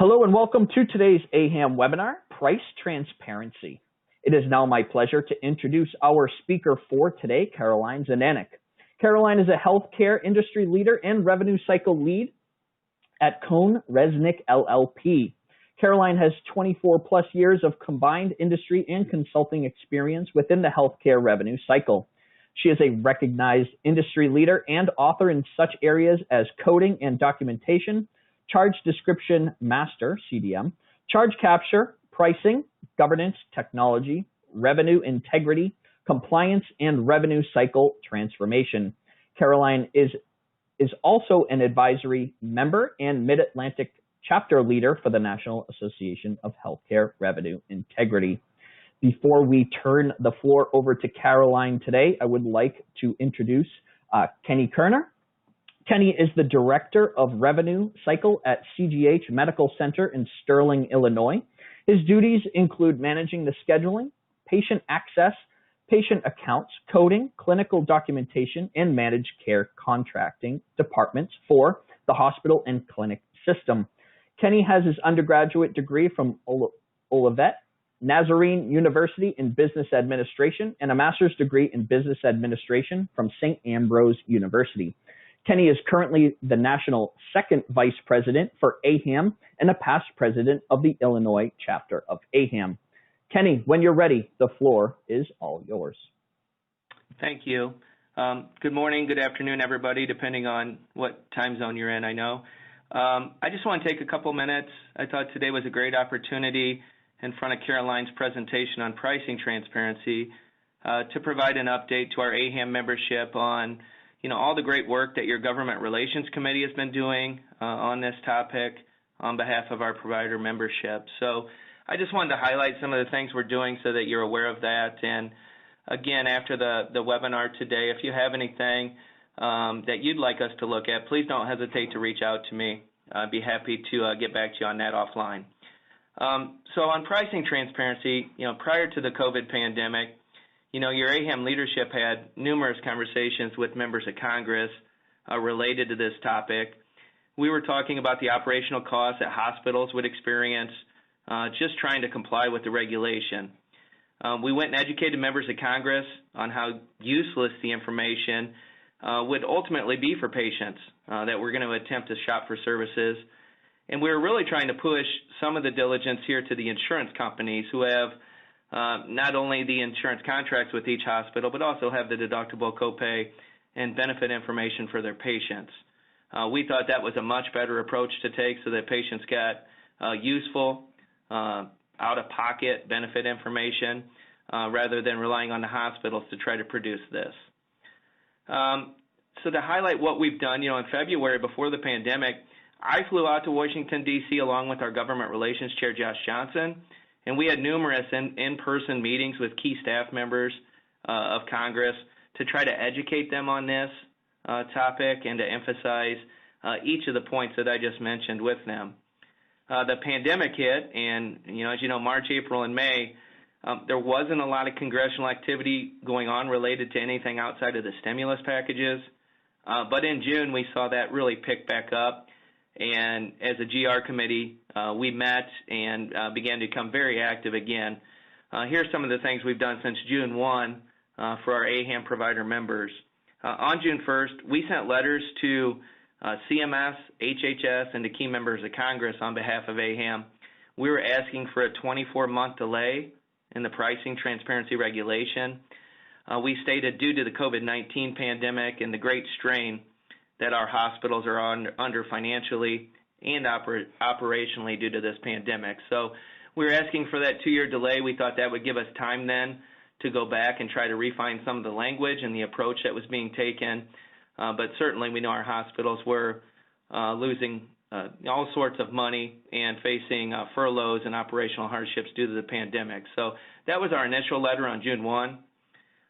Hello and welcome to today's AHAM webinar, Price Transparency. It is now my pleasure to introduce our speaker for today, Caroline Zananek. Caroline is a healthcare industry leader and revenue cycle lead at Cohn Resnick LLP. Caroline has 24 plus years of combined industry and consulting experience within the healthcare revenue cycle. She is a recognized industry leader and author in such areas as coding and documentation, charge description master, CDM, charge capture, pricing, governance, technology, revenue integrity, compliance, and revenue cycle transformation. Caroline is also an advisory member and Mid-Atlantic chapter leader for the National Association of Healthcare Revenue Integrity. Before we turn the floor over to Caroline today, I would like to introduce Kenny Kerner. Kenny is the Director of Revenue Cycle at CGH Medical Center in Sterling, Illinois. His duties include managing the scheduling, patient access, patient accounts, coding, clinical documentation, and managed care contracting departments for the hospital and clinic system. Kenny has his undergraduate degree from Olivet Nazarene University in Business Administration and a master's degree in Business Administration from St. Ambrose University. Kenny is currently the National Second Vice President for AHAM and a past president of the Illinois chapter of AHAM. Kenny, when you're ready, the floor is all yours. Thank you. Good morning, good afternoon, everybody, depending on what time zone you're in, I know. I just want to take a couple minutes. I thought today was a great opportunity in front of Caroline's presentation on pricing transparency to provide an update to our AHAM membership on all the great work that your Government Relations Committee has been doing on this topic on behalf of our provider membership. So I just wanted to highlight some of the things we're doing so that you're aware of that. And again, after the webinar today, if you have anything that you'd like us to look at, please don't hesitate to reach out to me. I'd be happy to get back to you on that offline. So on pricing transparency, prior to the COVID pandemic, your AHAM leadership had numerous conversations with members of Congress related to this topic. We were talking about the operational costs that hospitals would experience just trying to comply with the regulation. We went and educated members of Congress on how useless the information would ultimately be for patients that were going to attempt to shop for services. And we were really trying to push some of the diligence here to the insurance companies who have not only the insurance contracts with each hospital, but also have the deductible copay and benefit information for their patients. We thought that was a much better approach to take so that patients got useful, out-of-pocket benefit information rather than relying on the hospitals to try to produce this. So to highlight what we've done, in February before the pandemic, I flew out to Washington, D.C. along with our Government Relations Chair, Josh Johnson, and we had numerous in-person meetings with key staff members of Congress to try to educate them on this topic and to emphasize each of the points that I just mentioned with them. The pandemic hit, and as you know, March, April, and May, there wasn't a lot of congressional activity going on related to anything outside of the stimulus packages. But in June, we saw that really pick back up. And as a GR committee, we met and began to become very active again. Here's some of the things we've done since June 1 for our AHAM provider members. On June 1st, we sent letters to CMS, HHS, and to key members of Congress on behalf of AHAM. We were asking for a 24-month delay in the pricing transparency regulation. We stated due to the COVID-19 pandemic and the great strain that our hospitals are under financially and operationally due to this pandemic. So we were asking for that 2-year delay. We thought that would give us time then to go back and try to refine some of the language and the approach that was being taken. But certainly we know our hospitals were losing all sorts of money and facing furloughs and operational hardships due to the pandemic. So that was our initial letter on June 1.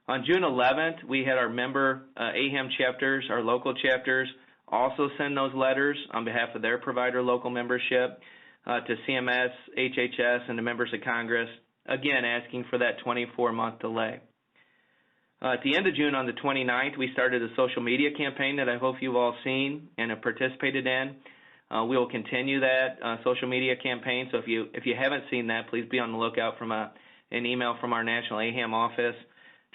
On June 11th, we had our member AHAM chapters, our local chapters, also send those letters on behalf of their provider local membership to CMS, HHS, and the members of Congress, again asking for that 24-month delay. At the end of June, on the 29th, we started a social media campaign that I hope you've all seen and have participated in. We will continue that social media campaign. So if you haven't seen that, please be on the lookout from an email from our National AHAM office,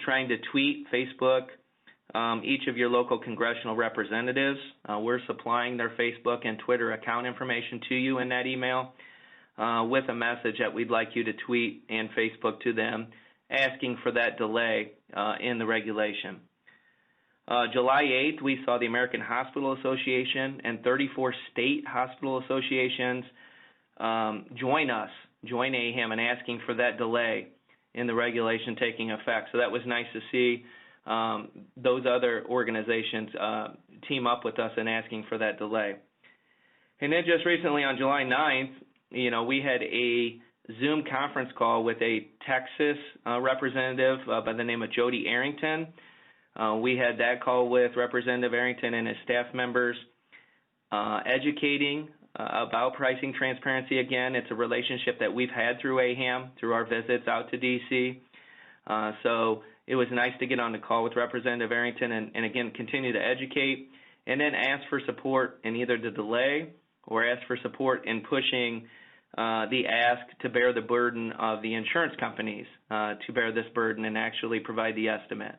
trying to tweet, Facebook, each of your local congressional representatives. We're supplying their Facebook and Twitter account information to you in that email with a message that we'd like you to tweet and Facebook to them, asking for that delay in the regulation. July 8th, we saw the American Hospital Association and 34 state hospital associations join AHAM in asking for that delay in the regulation taking effect. So that was nice to see those other organizations team up with us in asking for that delay. And then just recently on July 9th, we had a Zoom conference call with a Texas representative by the name of Jody Arrington. We had that call with Representative Arrington and his staff members educating about pricing transparency. Again, it's a relationship that we've had through AHAM, through our visits out to D.C. So it was nice to get on the call with Representative Arrington and again, continue to educate and then ask for support in either the delay or ask for support in pushing the ask to bear the burden of the insurance companies to bear this burden and actually provide the estimate.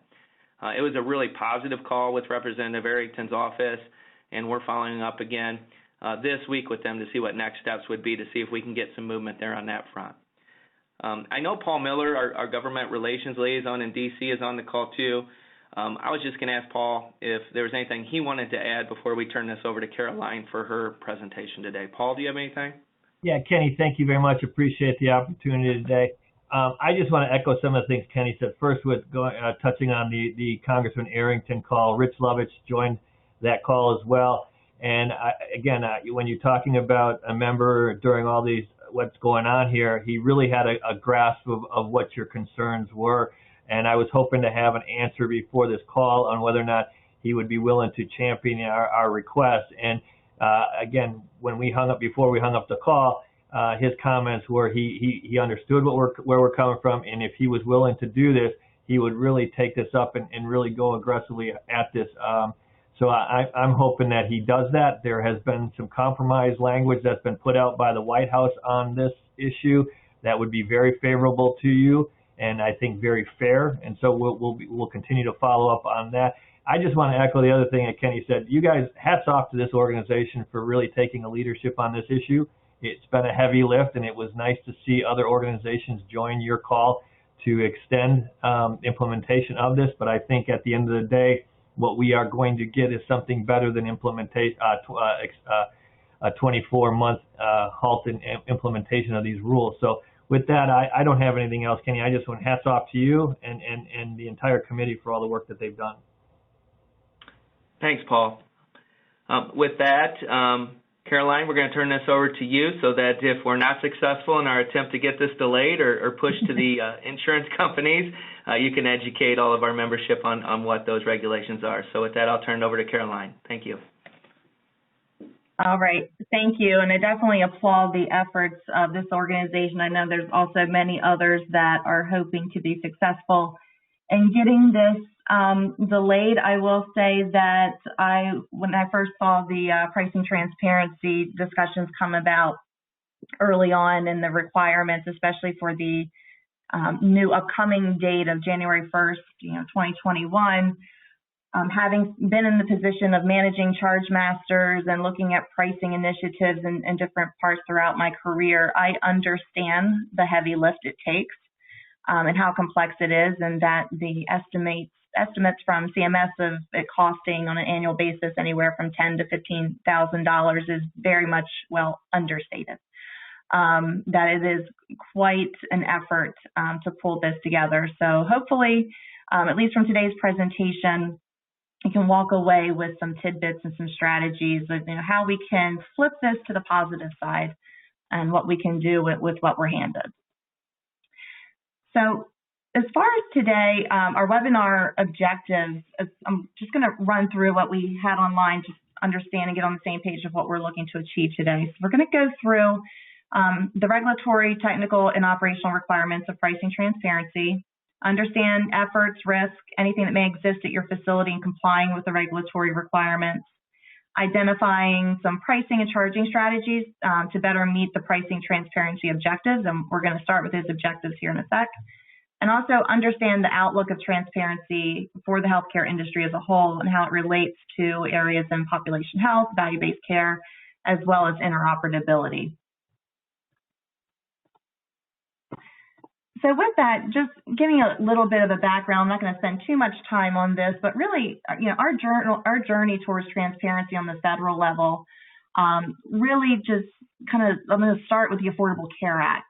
It was a really positive call with Representative Arrington's office, and we're following up again this week with them to see what next steps would be to see if we can get some movement there on that front. I know Paul Miller, our government relations liaison in D.C., is on the call too. I was just going to ask Paul if there was anything he wanted to add before we turn this over to Caroline for her presentation today. Paul, do you have anything? Yeah, Kenny, thank you very much. Appreciate the opportunity today. I just want to echo some of the things Kenny said. First, with touching on the Congressman Arrington call, Rich Lovich joined that call as well. And again, when you're talking about a member during all these what's going on here, he really had a grasp of what your concerns were. And I was hoping to have an answer before this call on whether or not he would be willing to champion our request. And again, when we hung up, before we hung up the call, his comments were he understood where we're coming from, and if he was willing to do this, he would really take this up and really go aggressively at this. So I'm hoping that he does that. There has been some compromise language that's been put out by the White House on this issue that would be very favorable to you, and I think very fair. And so we'll continue to follow up on that. I just want to echo the other thing that Kenny said. You guys, hats off to this organization for really taking a leadership on this issue. It's been a heavy lift, and it was nice to see other organizations join your call to extend implementation of this. But I think at the end of the day, what we are going to get is something better than implementation, a 24-month halt in implementation of these rules. So with that, I don't have anything else, Kenny. I just want hats off to you and the entire committee for all the work that they've done. Thanks, Paul. With that, Caroline, we're going to turn this over to you so that if we're not successful in our attempt to get this delayed or pushed to the insurance companies, you can educate all of our membership on what those regulations are. So with that, I'll turn it over to Caroline. Thank you. All right. Thank you. And I definitely applaud the efforts of this organization. I know there's also many others that are hoping to be successful in getting this delayed. I will say that when I first saw the pricing transparency discussions come about early on in the requirements, especially for the new upcoming date of January 1st, 2021, having been in the position of managing charge masters and looking at pricing initiatives in different parts throughout my career, I understand the heavy lift it takes and how complex it is, and that the estimates from CMS of it costing on an annual basis anywhere from $10,000 to $15,000 is very much understated. That it is quite an effort to pull this together. So hopefully, at least from today's presentation, you can walk away with some tidbits and some strategies of how we can flip this to the positive side and what we can do with what we're handed. So as far as today, our webinar objectives, I'm just going to run through what we had online to understand and get on the same page of what we're looking to achieve today. So we're going to go through the regulatory, technical, and operational requirements of pricing transparency, understand efforts, risk, anything that may exist at your facility in complying with the regulatory requirements, identifying some pricing and charging strategies to better meet the pricing transparency objectives. And we're going to start with those objectives here in a sec. And also understand the outlook of transparency for the healthcare industry as a whole and how it relates to areas in population health, value-based care, as well as interoperability. So with that, just giving a little bit of a background, I'm not going to spend too much time on this, but really, our journey towards transparency on the federal level, really just I'm going to start with the Affordable Care Act.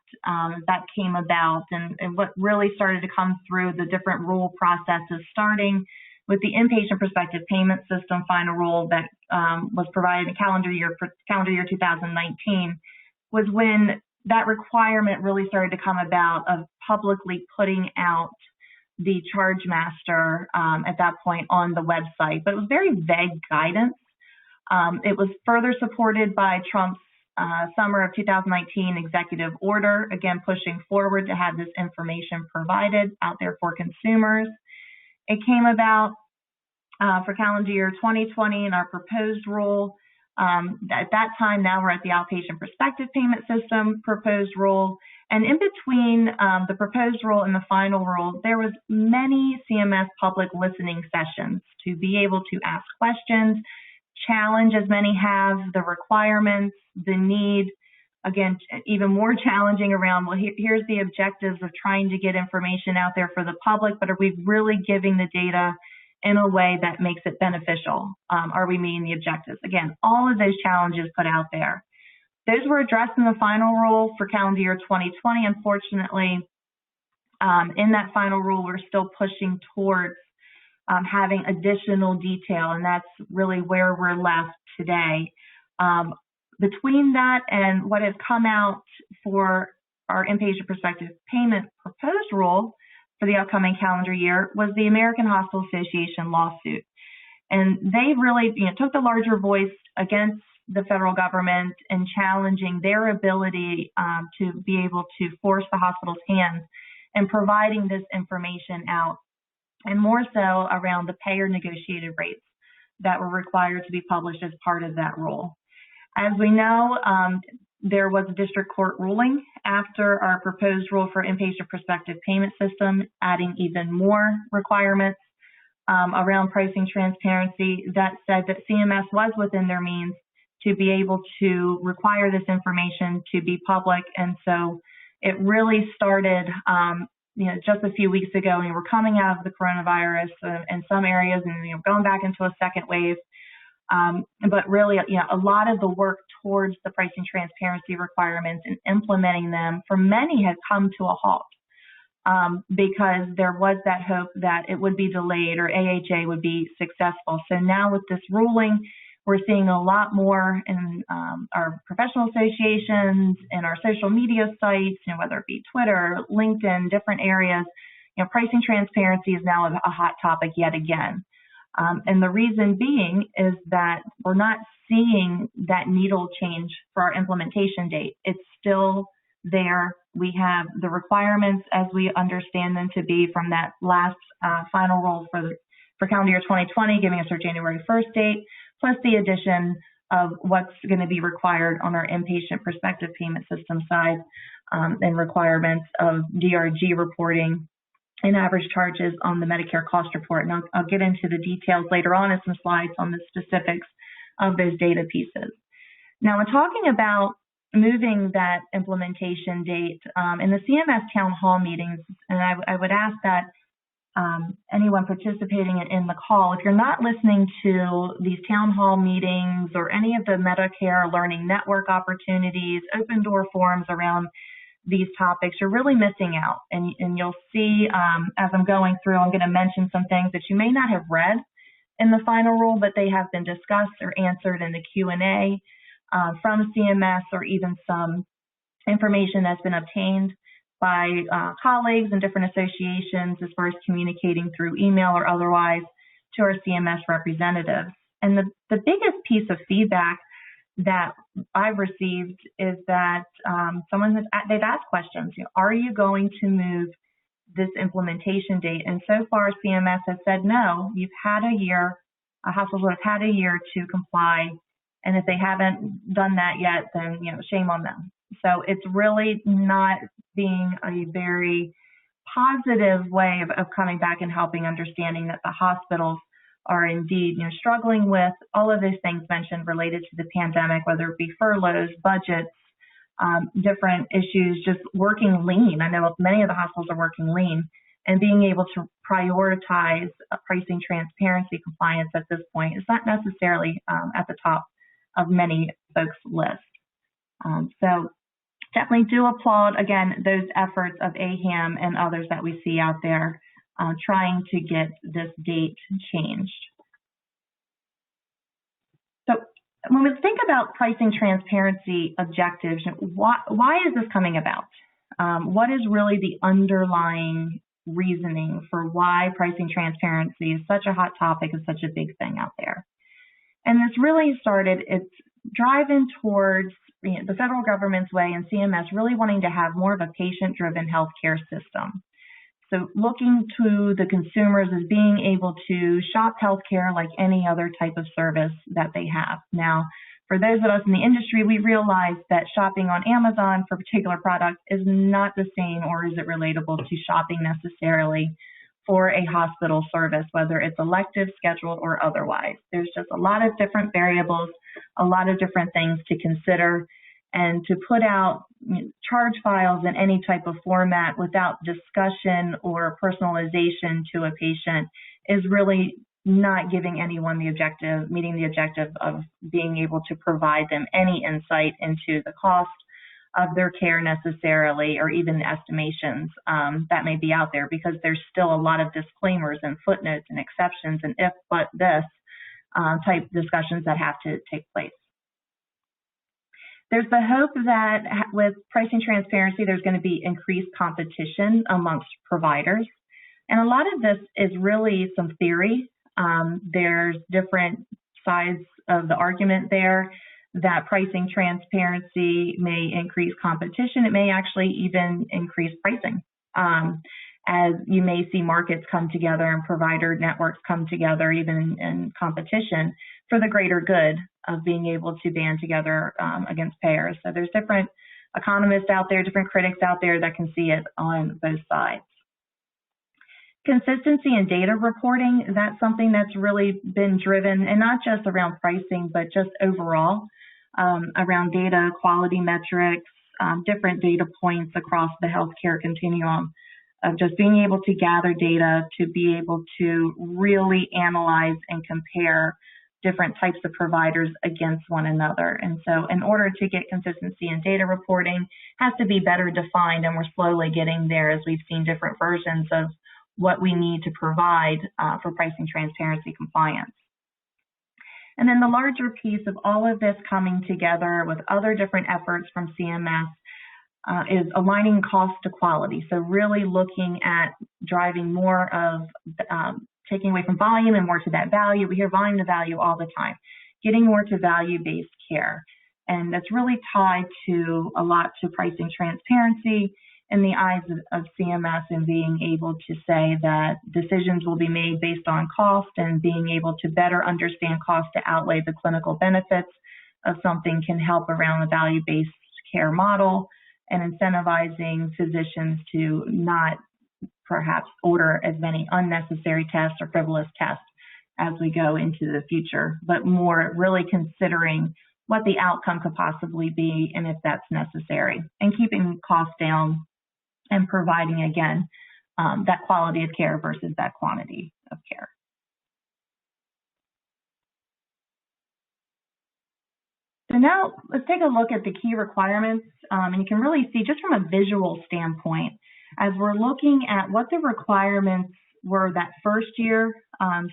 That came about and what really started to come through the different rule processes, starting with the inpatient prospective payment system final rule that was provided in calendar year 2019, was when that requirement really started to come about of publicly putting out the charge master at that point on the website. But it was very vague guidance. It was further supported by Trump's summer of 2019 executive order, again, pushing forward to have this information provided out there for consumers. It came about for calendar year 2020 in our proposed rule. At that time, now we're at the outpatient prospective payment system proposed rule. And in between the proposed rule and the final rule, there was many CMS public listening sessions to be able to ask questions, challenge, as many have, the requirements, the need, again, even more challenging around, well, here's the objectives of trying to get information out there for the public, but are we really giving the data in a way that makes it beneficial? Are we meeting the objectives? Again, all of those challenges put out there. Those were addressed in the final rule for calendar year 2020. Unfortunately, in that final rule, we're still pushing towards having additional detail, and that's really where we're left today. Between that and what has come out for our inpatient prospective payment proposed rule for the upcoming calendar year was the American Hospital Association lawsuit. And they really took the larger voice against the federal government and challenging their ability to be able to force the hospital's hands in providing this information out, and more so around the payer negotiated rates that were required to be published as part of that rule. As we know, there was a district court ruling after our proposed rule for inpatient prospective payment system, adding even more requirements around pricing transparency that said that CMS was within their means to be able to require this information to be public. And so it really started just a few weeks ago, and we're coming out of the coronavirus in some areas and going back into a second wave. But really, a lot of the work towards the pricing transparency requirements and implementing them for many has come to a halt because there was that hope that it would be delayed or AHA would be successful. So now with this ruling, we're seeing a lot more in our professional associations and our social media sites, whether it be Twitter, LinkedIn, different areas. Pricing transparency is now a hot topic yet again. And the reason being is that we're not seeing that needle change for our implementation date. It's still there. We have the requirements as we understand them to be from that last final rule for calendar year 2020, giving us our January 1st date, plus the addition of what's going to be required on our inpatient prospective payment system side and requirements of DRG reporting and average charges on the Medicare cost report. And I'll get into the details later on in some slides on the specifics of those data pieces. Now, in talking about moving that implementation date in the CMS town hall meetings, and I would ask that anyone participating in the call, if you're not listening to these town hall meetings or any of the Medicare Learning Network opportunities, open door forums around these topics, you're really missing out. And you'll see as I'm going through, I'm going to mention some things that you may not have read in the final rule, but they have been discussed or answered in the Q&A from CMS, or even some information that's been obtained by colleagues and different associations as far as communicating through email or otherwise to our CMS representatives. And the biggest piece of feedback that I've received is that they've asked questions. Are you going to move this implementation date? And so far, CMS has said, no, you've had a year Hospitals would have had a year to comply, and if they haven't done that yet, then shame on them. So it's really not being a very positive way of coming back and helping, understanding that the hospitals are indeed struggling with all of those things mentioned related to the pandemic, whether it be furloughs, budgets, different issues, just working lean. I know many of the hospitals are working lean, and being able to prioritize pricing transparency compliance at this point is not necessarily at the top of many folks' list. So definitely do applaud, again, those efforts of AHAM and others that we see out there trying to get this date changed. So when we think about pricing transparency objectives, why is this coming about? What is really the underlying reasoning for why pricing transparency is such a hot topic, is such a big thing out there? And this really started, it's driving towards the federal government's way and CMS really wanting to have more of a patient-driven healthcare system. So looking to the consumers as being able to shop healthcare like any other type of service that they have. Now, for those of us in the industry, we realize that shopping on Amazon for particular products is not the same, or is it relatable to shopping necessarily for a hospital service, whether it's elective, scheduled, or otherwise. There's just a lot of different variables, a lot of different things to consider, and to put out charge files in any type of format without discussion or personalization to a patient is really not giving anyone the objective, meeting the objective of being able to provide them any insight into the cost of their care necessarily, or even estimations that may be out there, because there's still a lot of disclaimers and footnotes and exceptions and if, but this type discussions that have to take place. There's the hope that with pricing transparency, there's going to be increased competition amongst providers. And a lot of this is really some theory. There's different sides of the argument there, that pricing transparency may increase competition. It may actually even increase pricing, as you may see markets come together and provider networks come together, even in competition, for the greater good of being able to band together against payers. So there's different economists out there, different critics out there that can see it on both sides. Consistency in data reporting, that's something that's really been driven, and not just around pricing, but just overall around data quality metrics, different data points across the healthcare continuum, of just being able to gather data to be able to really analyze and compare different types of providers against one another. And so in order to get consistency in data reporting, has to be better defined, and we're slowly getting there as we've seen different versions of what we need to provide for pricing transparency compliance. And then the larger piece of all of this coming together with other different efforts from CMS is aligning cost to quality. So really looking at driving more of taking away from volume and more to that value. We hear volume to value all the time, getting more to value-based care. And that's really tied to a lot to pricing transparency in the eyes of CMS, and being able to say that decisions will be made based on cost, and being able to better understand cost to outweigh the clinical benefits of something can help around the value-based care model, and incentivizing physicians to not perhaps order as many unnecessary tests or frivolous tests as we go into the future, but more really considering what the outcome could possibly be and if that's necessary, and keeping costs down and providing, again, that quality of care versus that quantity of care. So now let's take a look at the key requirements, and you can really see just from a visual standpoint, as we're looking at what the requirements were that first year,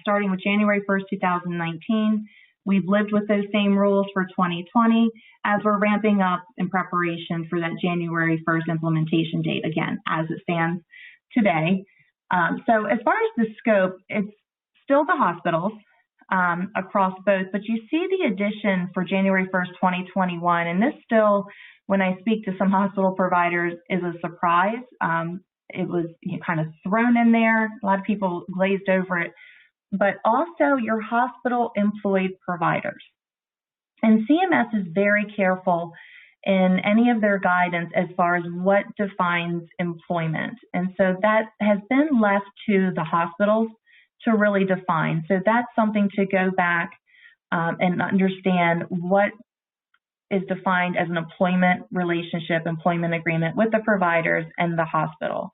starting with January 1st, 2019. We've lived with those same rules for 2020 as we're ramping up in preparation for that January 1st implementation date, again, as it stands today. So as far as the scope, it's still the hospitals across both, but you see the addition for January 1st, 2021, and this still, when I speak to some hospital providers, is a surprise. It was kind of thrown in there. A lot of people glazed over it. but also your hospital employed providers. And CMS is very careful in any of their guidance as far as what defines employment. And so that has been left to the hospitals to really define. So that's something to go back and understand what is defined as an employment relationship, employment agreement with the providers and the hospital.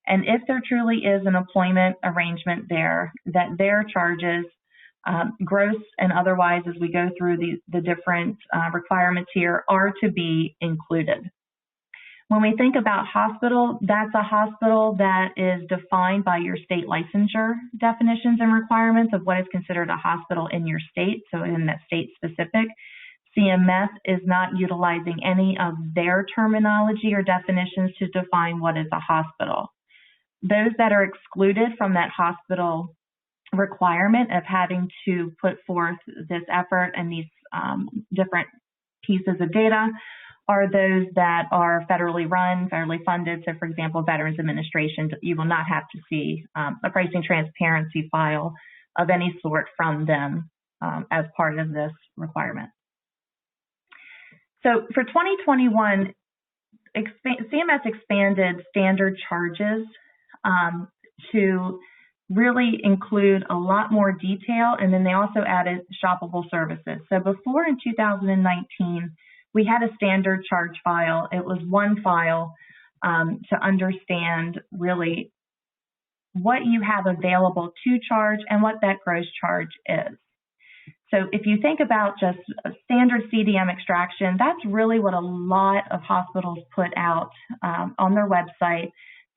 And if there truly is an employment arrangement there, that their charges, gross and otherwise, as we go through the different requirements here, are to be included. When we think about hospital, that's a hospital that is defined by your state licensure definitions and requirements of what is considered a hospital in your state, so in that state specific. CMS is not utilizing any of their terminology or definitions to define what is a hospital. Those that are excluded from that hospital requirement of having to put forth this effort and these different pieces of data are those that are federally run, federally funded. So for example, Veterans Administration, you will not have to see a pricing transparency file of any sort from them as part of this requirement. So for 2021, CMS expanded standard charges to really include a lot more detail, and then they also added shoppable services. So before in 2019, we had a standard charge file. It was one file to understand really what you have available to charge and what that gross charge is. So if you think about just a standard CDM extraction, that's really what a lot of hospitals put out on their website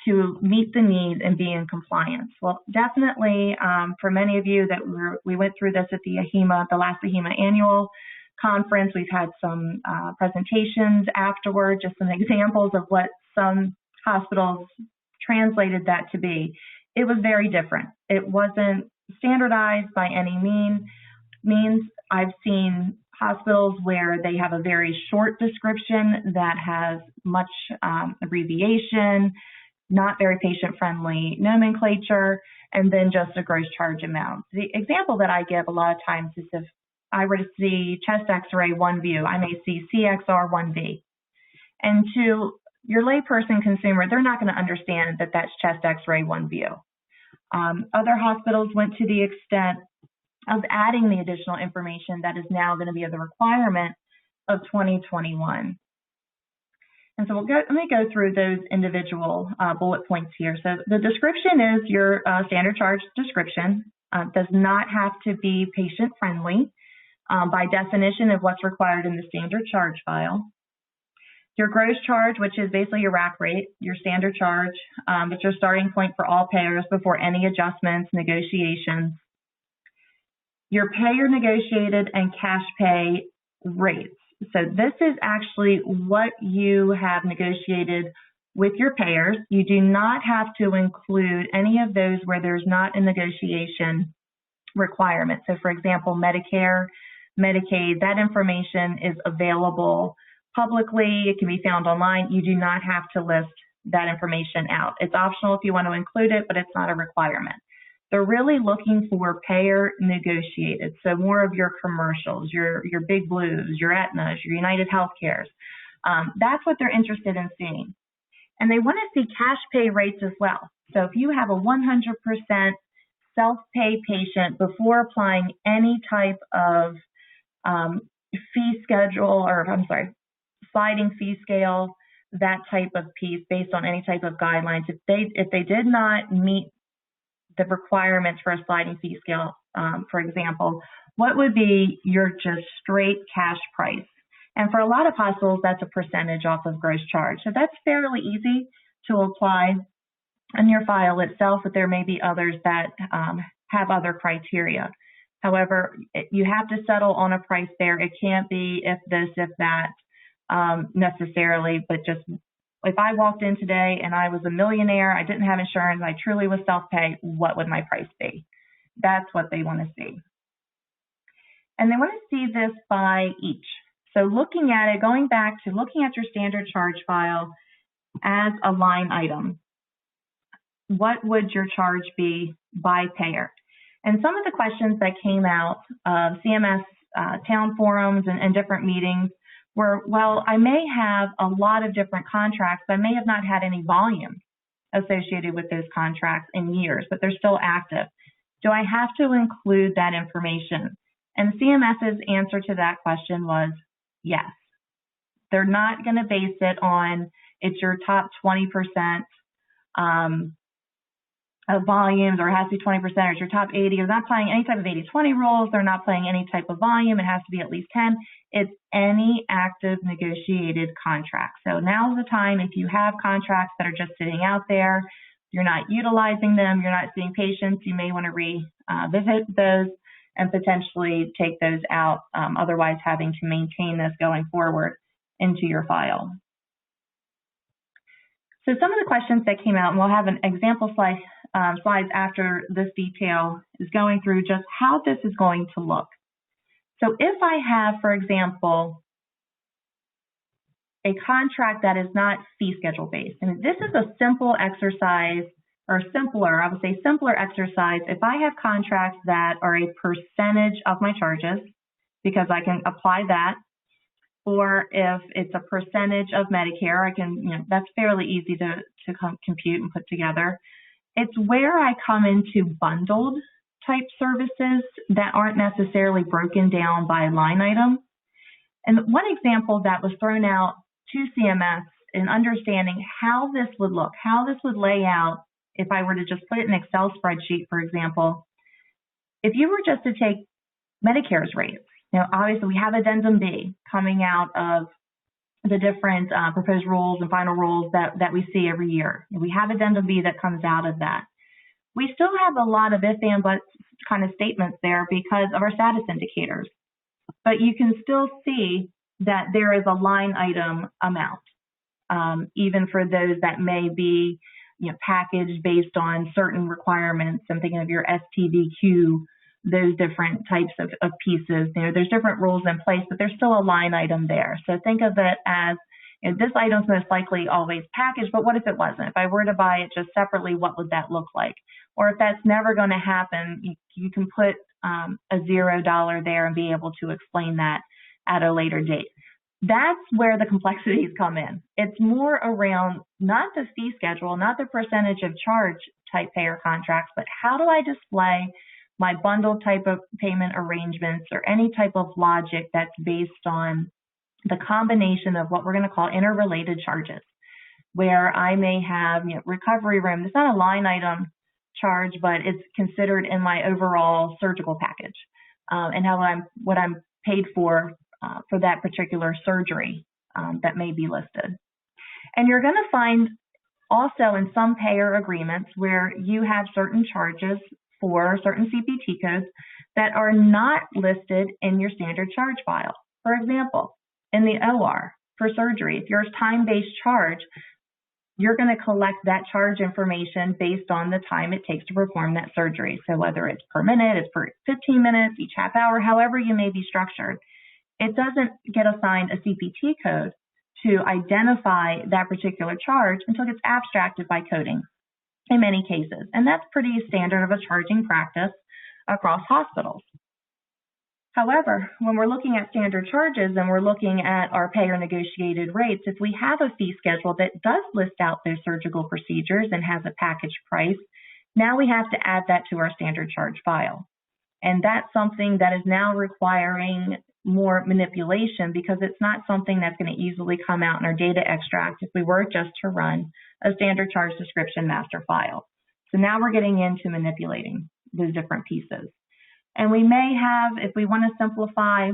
to meet the need and be in compliance. Well, definitely for many of you that we went through this at the AHIMA, the last AHIMA annual conference, we've had some presentations afterward, just some examples of what some hospitals translated that to be. It was very different. It wasn't standardized by any means. I've seen hospitals where they have a very short description that has much abbreviation, not very patient-friendly nomenclature, and then just a gross charge amount. The example that I give a lot of times is if I were to see chest x-ray 1 view, I may see CXR 1V. And to your layperson consumer, they're not going to understand that that's chest x-ray 1 view. Other hospitals went to the extent of adding the additional information that is now going to be the requirement of 2021. And so let me go through those individual bullet points here. So the description is your standard charge description. Does not have to be patient-friendly by definition of what's required in the standard charge file. Your gross charge, which is basically your rack rate, your standard charge, it's your starting point for all payers before any adjustments, negotiations. Your payer negotiated and cash pay rates. So this is actually what you have negotiated with your payers. You do not have to include any of those where there's not a negotiation requirement. So for example, Medicare, Medicaid, that information is available publicly. It can be found online. You do not have to list that information out. It's optional if you want to include it, but it's not a requirement. They're really looking for payer negotiated. So more of your commercials, your Big Blues, your Aetnas, your United Healthcares. That's what they're interested in seeing. And they want to see cash pay rates as well. So if you have a 100% self-pay patient before applying any type of fee schedule, sliding fee scale, that type of piece based on any type of guidelines, if they did not meet the requirements for a sliding fee scale, for example, what would be your just straight cash price? And for a lot of hospitals, that's a percentage off of gross charge. So that's fairly easy to apply in your file itself, but there may be others that have other criteria. However, you have to settle on a price there. It can't be if this, if that necessarily, but just if I walked in today and I was a millionaire, I didn't have insurance, I truly was self-pay, what would my price be? That's what they want to see. And they want to see this by each. So looking at it, going back to looking at your standard charge file as a line item, what would your charge be by payer? And some of the questions that came out of CMS town forums and different meetings were, well, I may have a lot of different contracts, but I may have not had any volume associated with those contracts in years, but they're still active. Do I have to include that information? And CMS's answer to that question was yes. They're not going to base it on it's your top 20% of volumes, or it has to be 20%, or it's your top 80. They're not playing any type of 80-20 rules. They're not playing any type of volume. It has to be at least 10. It's any active negotiated contract. So now's the time, if you have contracts that are just sitting out there, you're not utilizing them, you're not seeing patients, you may want to revisit those and potentially take those out, otherwise having to maintain this going forward into your file. So some of the questions that came out, and we'll have an example slide, slides after this detail, is going through just how this is going to look. So if I have, for example, a contract that is not fee schedule based, and this is a simple exercise, or simpler, I would say simpler exercise, if I have contracts that are a percentage of my charges, because I can apply that, or if it's a percentage of Medicare, I can, that's fairly easy to compute and put together. It's where I come into bundled type services that aren't necessarily broken down by line item. And one example that was thrown out to CMS in understanding how this would look, how this would lay out if I were to just put it in an Excel spreadsheet, for example. If you were just to take Medicare's rates, obviously we have Addendum B coming out of the different proposed rules and final rules that we see every year. We have Addendum B that comes out of that. We still have a lot of if and buts kind of statements there because of our status indicators. But you can still see that there is a line item amount, even for those that may be packaged based on certain requirements. I'm thinking of your STDQ, those different types of pieces. There's different rules in place, but there's still a line item there. So think of it as, this item's most likely always packaged, but what if it wasn't? If I were to buy it just separately, what would that look like? Or if that's never going to happen, you can put a $0 there and be able to explain that at a later date. That's where the complexities come in. It's more around not the fee schedule, not the percentage of charge type payer contracts, but how do I display my bundle type of payment arrangements or any type of logic that's based on the combination of what we're going to call interrelated charges, where I may have recovery room. It's not a line item charge, but it's considered in my overall surgical package, and what I'm paid for that particular surgery that may be listed. And you're going to find also in some payer agreements where you have certain charges for certain CPT codes that are not listed in your standard charge file. For example, in the OR for surgery, if you're a time-based charge, you're going to collect that charge information based on the time it takes to perform that surgery. So whether it's per minute, it's per 15 minutes, each half hour, however you may be structured, it doesn't get assigned a CPT code to identify that particular charge until it gets abstracted by coding in many cases. And that's pretty standard of a charging practice across hospitals. However, when we're looking at standard charges and we're looking at our payer negotiated rates, if we have a fee schedule that does list out those surgical procedures and has a package price, now we have to add that to our standard charge file. And that's something that is now requiring more manipulation because it's not something that's going to easily come out in our data extract if we were just to run a standard charge description master file. So now we're getting into manipulating those different pieces. And we may have, if we want to simplify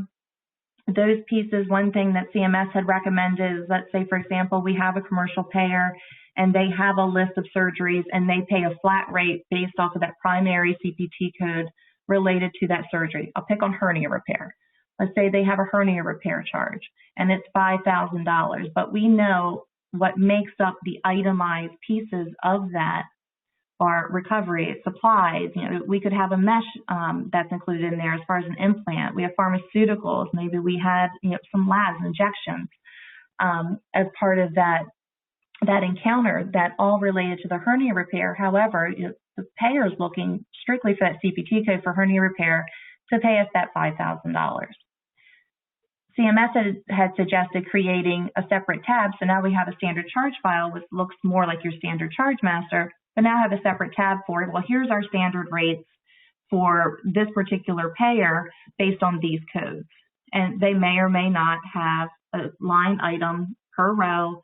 those pieces, one thing that CMS had recommended is, let's say, for example, we have a commercial payer and they have a list of surgeries and they pay a flat rate based off of that primary CPT code related to that surgery. I'll pick on hernia repair. Let's say they have a hernia repair charge and it's $5,000, but we know what makes up the itemized pieces of that are recovery, supplies. We could have a mesh that's included in there as far as an implant. We have pharmaceuticals. Maybe we had some labs, injections as part of that encounter that all related to the hernia repair. However, the payer is looking strictly for that CPT code for hernia repair to pay us that $5,000. CMS had suggested creating a separate tab, so now we have a standard charge file, which looks more like your standard charge master, but now have a separate tab for it. Well, here's our standard rates for this particular payer based on these codes. And they may or may not have a line item per row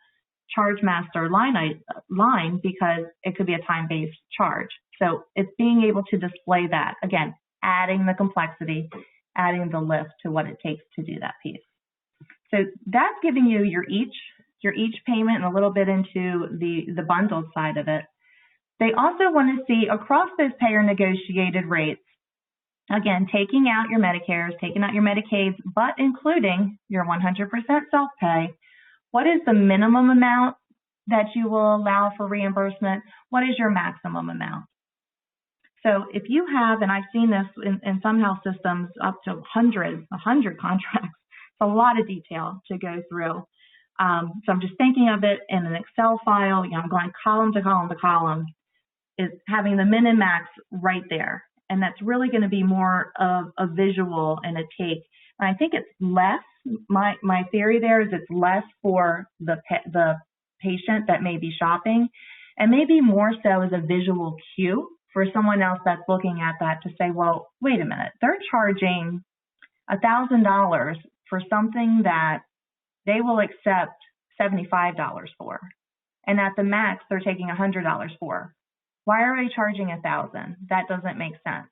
charge master line because it could be a time-based charge. So it's being able to display that, again, adding the complexity, adding the lift to what it takes to do that piece. So that's giving you your each payment and a little bit into the bundled side of it. They also want to see across those payer negotiated rates, again, taking out your Medicares, taking out your Medicaids, but including your 100% self-pay. What is the minimum amount that you will allow for reimbursement? What is your maximum amount? So if you have, and I've seen this in some health systems, up to 100 contracts, it's a lot of detail to go through. So I'm just thinking of it in an Excel file. I'm going column to column to column, is having the min and max right there. And that's really going to be more of a visual and a take. And I think it's less, my theory there is it's less for the patient that may be shopping, and maybe more so as a visual cue for someone else that's looking at that to say, well, wait a minute, they're charging $1,000 for something that they will accept $75 for. And at the max, they're taking $100 for. Why are they charging $1,000? That doesn't make sense.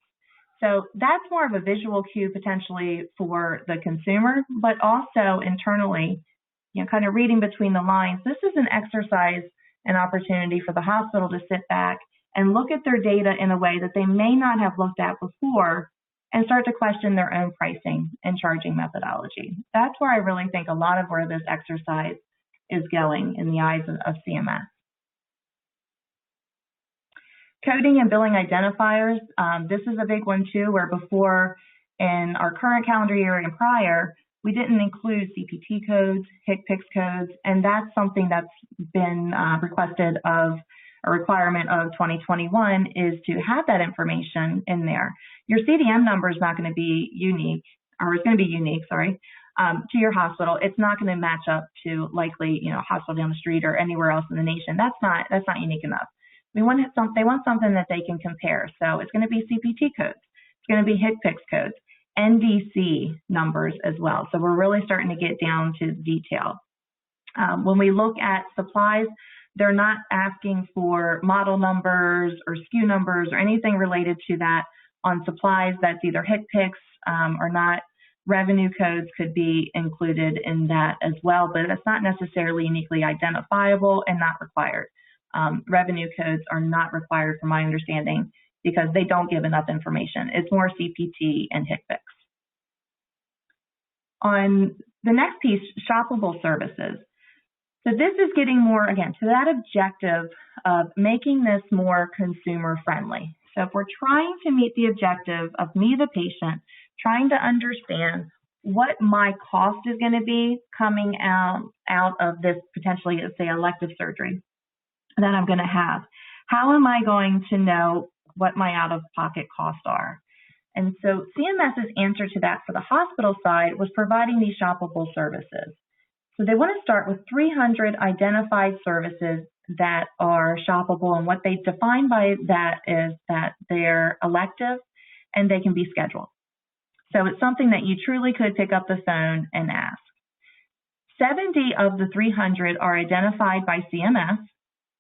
So that's more of a visual cue potentially for the consumer, but also internally, kind of reading between the lines. This is an exercise, an opportunity for the hospital to sit back and look at their data in a way that they may not have looked at before and start to question their own pricing and charging methodology. That's where I really think a lot of where this exercise is going in the eyes of CMS. Coding and billing identifiers. This is a big one too, where before in our current calendar year and prior, we didn't include CPT codes, HCPCS codes, and that's something that's been requested of a requirement of 2021 is to have that information in there. Your CDM number is not going to be unique, or it's going to be unique, to your hospital. It's not going to match up to likely, a hospital down the street or anywhere else in the nation. That's not unique enough. They want something that they can compare. So it's going to be CPT codes. It's going to be HCPCS codes, NDC numbers as well. So we're really starting to get down to detail. When we look at supplies, they're not asking for model numbers or SKU numbers or anything related to that on supplies. That's either HCPCS or not. Revenue codes could be included in that as well, but it's not necessarily uniquely identifiable and not required. Revenue codes are not required from my understanding because they don't give enough information. It's more CPT and HCPCS. On the next piece, shoppable services. So this is getting more, again, to that objective of making this more consumer friendly. So if we're trying to meet the objective of me, the patient, trying to understand what my cost is going to be coming out of this potentially, let's say, elective surgery that I'm going to have, how am I going to know what my out-of-pocket costs are? And so CMS's answer to that for the hospital side was providing these shoppable services. So they want to start with 300 identified services that are shoppable, and what they define by that is that they're elective and they can be scheduled. So it's something that you truly could pick up the phone and ask. 70 of the 300 are identified by CMS,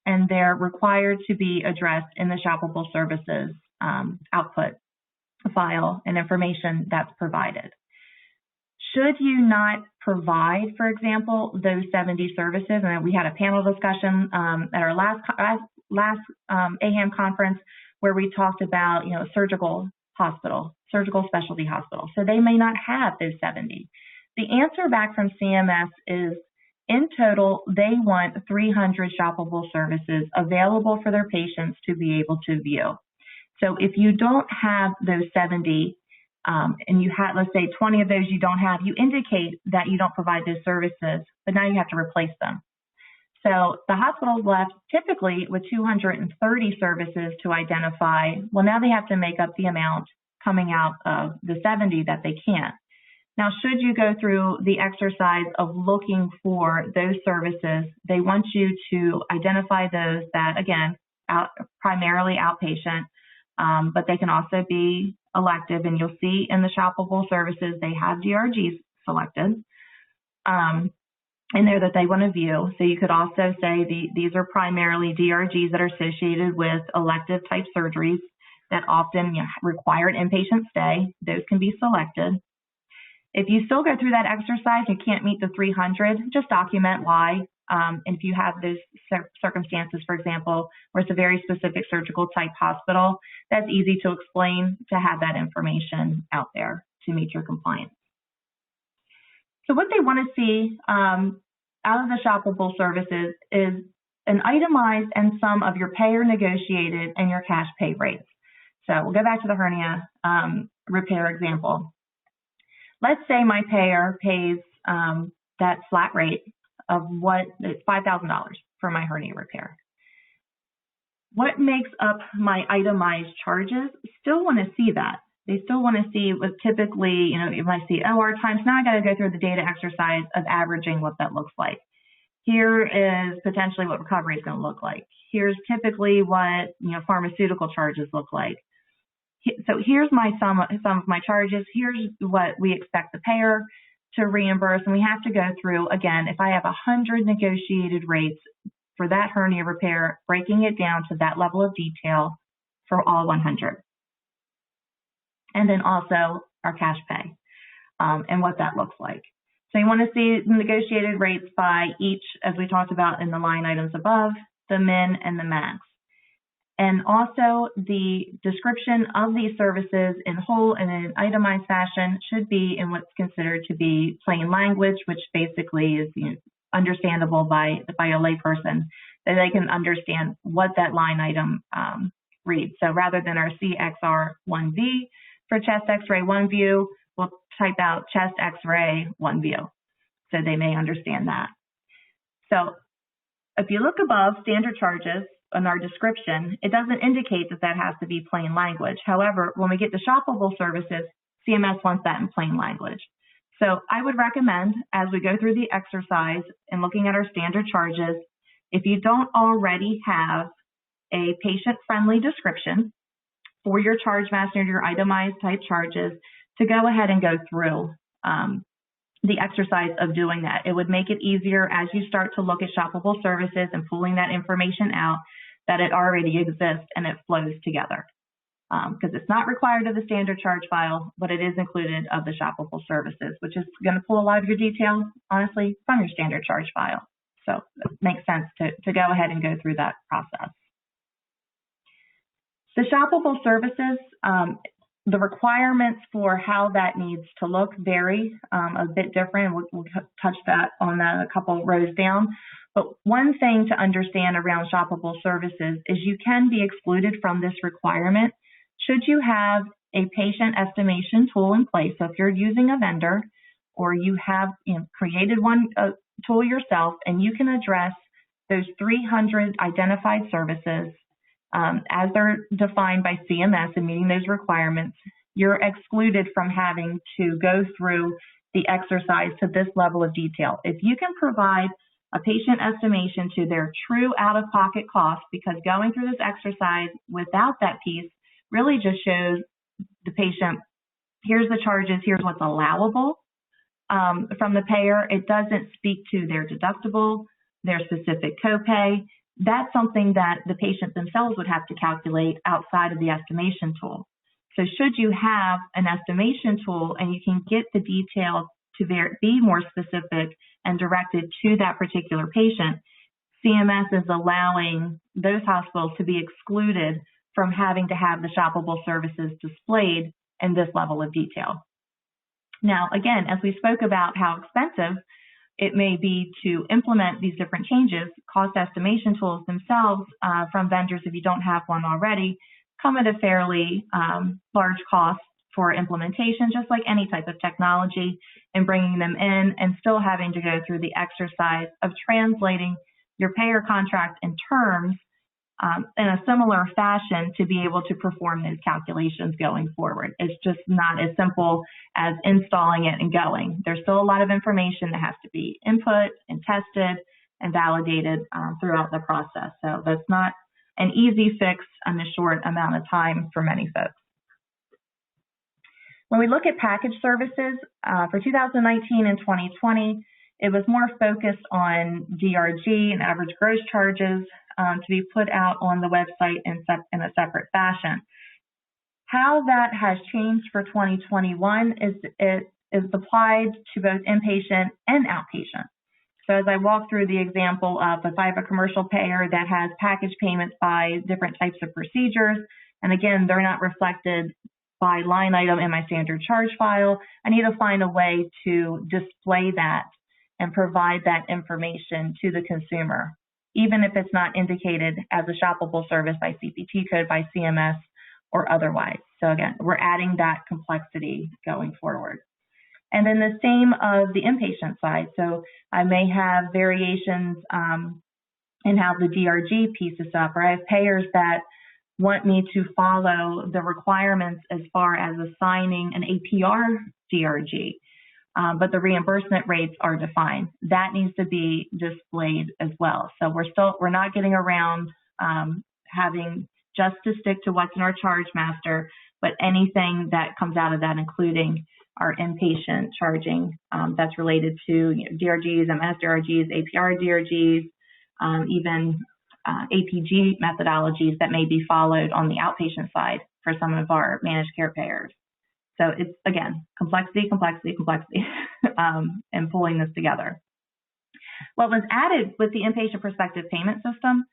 and they're required to be addressed in the shoppable services output file and information that's provided. Should you not provide, for example, those 70 services, and we had a panel discussion at our last AHAM conference where we talked about, surgical specialty hospital. So they may not have those 70. The answer back from CMS is, in total, they want 300 shoppable services available for their patients to be able to view. So if you don't have those 70, and you have, let's say, 20 of those you don't have, you indicate that you don't provide those services, but now you have to replace them. So the hospital's left typically with 230 services to identify. Well, now they have to make up the amount coming out of the 70 that they can't. Now, should you go through the exercise of looking for those services, they want you to identify those that, again, primarily outpatient, but they can also be elective. And you'll see in the shoppable services, they have DRGs selected in there that they want to view. So you could also say these are primarily DRGs that are associated with elective type surgeries that often require an inpatient stay. Those can be selected. If you still go through that exercise, you can't meet the 300, just document why. And if you have those circumstances, for example, where it's a very specific surgical type hospital, that's easy to explain to have that information out there to meet your compliance. So what they want to see out of the shoppable services is an itemized and some of your payer negotiated and your cash pay rates. So we'll go back to the hernia repair example. Let's say my payer pays that flat rate of what it's $5,000 for my hernia repair. What makes up my itemized charges? Still want to see that. They still want to see what typically, you might see OR times. Now I got to go through the data exercise of averaging what that looks like. Here is potentially what recovery is going to look like. Here's typically what pharmaceutical charges look like. So here's my some of my charges. Here's what we expect the payer to reimburse, and we have to go through again. If I have 100 negotiated rates for that hernia repair, breaking it down to that level of detail for all 100, and then also our cash pay and what that looks like. So you want to see negotiated rates by each, as we talked about in the line items above, the min and the max. And also the description of these services in whole and in an itemized fashion should be in what's considered to be plain language, which basically is understandable by a layperson, that they can understand what that line item reads. So rather than our CXR1V for chest x-ray 1 view, we'll type out chest x-ray 1 view, so they may understand that. So if you look above standard charges, in our description, it doesn't indicate that that has to be plain language. However, when we get to shoppable services, CMS wants that in plain language. So I would recommend, as we go through the exercise and looking at our standard charges, if you don't already have a patient-friendly description for your charge master, your itemized type charges, to go ahead and go through the exercise of doing that. It would make it easier as you start to look at shoppable services and pulling that information out, that it already exists and it flows together. Because it's not required of the standard charge file, but it is included of the shoppable services, which is going to pull a lot of your detail, honestly, from your standard charge file. So it makes sense to go ahead and go through that process. The shoppable services, the requirements for how that needs to look vary a bit different. We'll touch that on that a couple rows down. But one thing to understand around shoppable services is you can be excluded from this requirement should you have a patient estimation tool in place. So if you're using a vendor or you have created one tool yourself, and you can address those 300 identified services as they're defined by CMS and meeting those requirements, you're excluded from having to go through the exercise to this level of detail. If you can provide a patient estimation to their true out-of-pocket cost, because going through this exercise without that piece really just shows the patient, here's the charges, here's what's allowable from the payer. It doesn't speak to their deductible, their specific copay. That's something that the patient themselves would have to calculate outside of the estimation tool. So should you have an estimation tool and you can get the detail to be more specific and directed to that particular patient, CMS is allowing those hospitals to be excluded from having to have the shoppable services displayed in this level of detail. Now, again, as we spoke about how expensive it may be to implement these different changes, cost estimation tools themselves from vendors, if you don't have one already, come at a fairly large cost for implementation, just like any type of technology, and bringing them in and still having to go through the exercise of translating your payer contract and terms in a similar fashion to be able to perform those calculations going forward. It's just not as simple as installing it and going. There's still a lot of information that has to be input and tested and validated throughout the process. So that's not an easy fix in a short amount of time for many folks. When we look at package services for 2019 and 2020, it was more focused on DRG and average gross charges to be put out on the website in a separate fashion. How that has changed for 2021 is it is applied to both inpatient and outpatient. So as I walk through the example of if I have a commercial payer that has package payments by different types of procedures, and again, they're not reflected by line item in my standard charge file, I need to find a way to display that and provide that information to the consumer, even if it's not indicated as a shoppable service by CPT code, by CMS, or otherwise. So again, we're adding that complexity going forward. And then the same of the inpatient side. So I may have variations in how the DRG piece is up, or I have payers that want me to follow the requirements as far as assigning an APR DRG, but the reimbursement rates are defined. That needs to be displayed as well. So we're not getting around having just to stick to what's in our charge master, but anything that comes out of that, including our inpatient charging that's related to DRGs, MS DRGs, APR DRGs, even APG methodologies that may be followed on the outpatient side for some of our managed care payers. So it's, again, complexity, and pulling this together. What was added with the inpatient prospective payment system,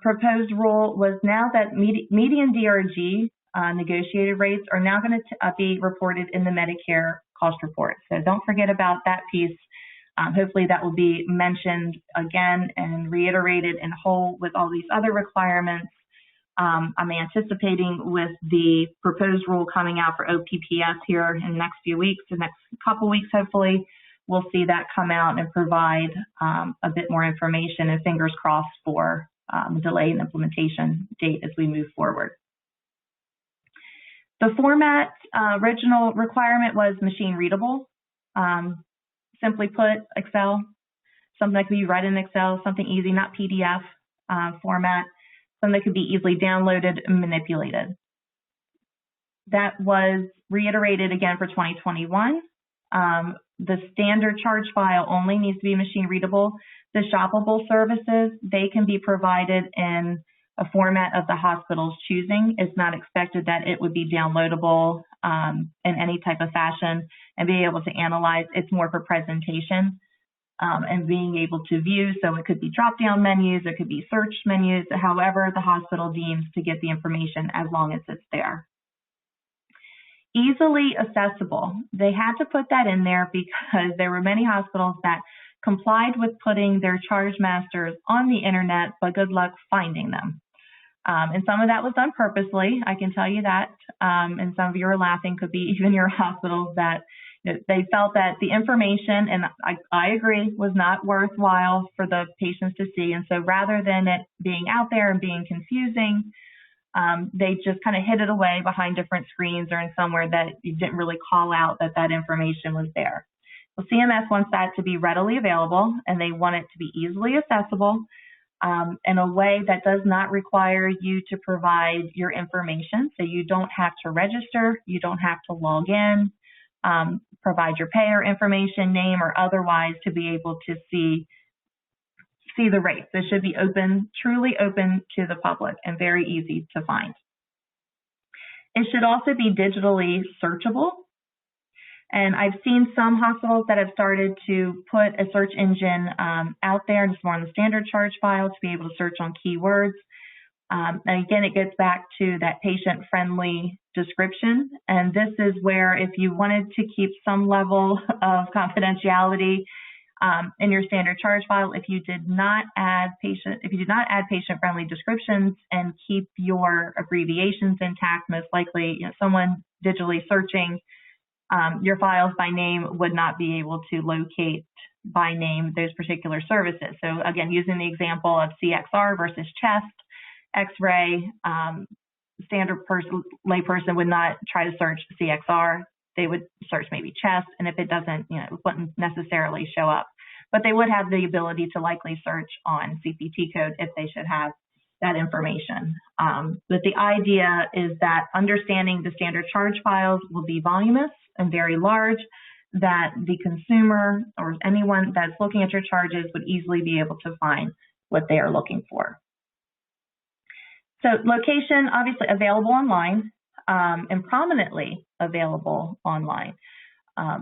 proposed rule was now that median DRG negotiated rates are now going to be reported in the Medicare cost report. So don't forget about that piece. Hopefully that will be mentioned again and reiterated in whole with all these other requirements. I'm anticipating with the proposed rule coming out for OPPS here in the next few weeks, the next couple weeks hopefully, we'll see that come out and provide a bit more information, and fingers crossed for delay in implementation date as we move forward. The format original requirement was machine readable. Simply put, Excel, something that could be read in Excel, something easy, not PDF format, something that could be easily downloaded and manipulated. That was reiterated again for 2021. The standard charge file only needs to be machine readable. The shoppable services, they can be provided in a format of the hospital's choosing. It's not expected that it would be downloadable in any type of fashion and be able to analyze. It's more for presentation and being able to view. So it could be drop-down menus, it could be search menus, however the hospital deems to get the information as long as it's there. Easily accessible. They had to put that in there because there were many hospitals that complied with putting their charge masters on the internet, but good luck finding them. And some of that was done purposely, I can tell you that. And some of you are laughing, could be even your hospitals that they felt that the information, and I agree, was not worthwhile for the patients to see. And so rather than it being out there and being confusing, they just kind of hid it away behind different screens or in somewhere that you didn't really call out that that information was there. Well, CMS wants that to be readily available, and they want it to be easily accessible in a way that does not require you to provide your information. So you don't have to register, you don't have to log in, provide your payer information, name, or otherwise to be able to see the rates. This should be open, truly open to the public and very easy to find. It should also be digitally searchable. And I've seen some hospitals that have started to put a search engine out there, and it's more on the standard charge file to be able to search on keywords. And again, it gets back to that patient-friendly description. And this is where if you wanted to keep some level of confidentiality in your standard charge file, if you did not add patient-friendly descriptions and keep your abbreviations intact, most likely someone digitally searching your files by name would not be able to locate by name those particular services. So again, using the example of CXR versus chest, X-ray, standard layperson would not try to search CXR. They would search maybe chest, and if it doesn't, it wouldn't necessarily show up. But they would have the ability to likely search on CPT code if they should have that information. But the idea is that understanding the standard charge files will be voluminous and very large, that the consumer or anyone that's looking at your charges would easily be able to find what they are looking for. So location, obviously available online, and prominently available online.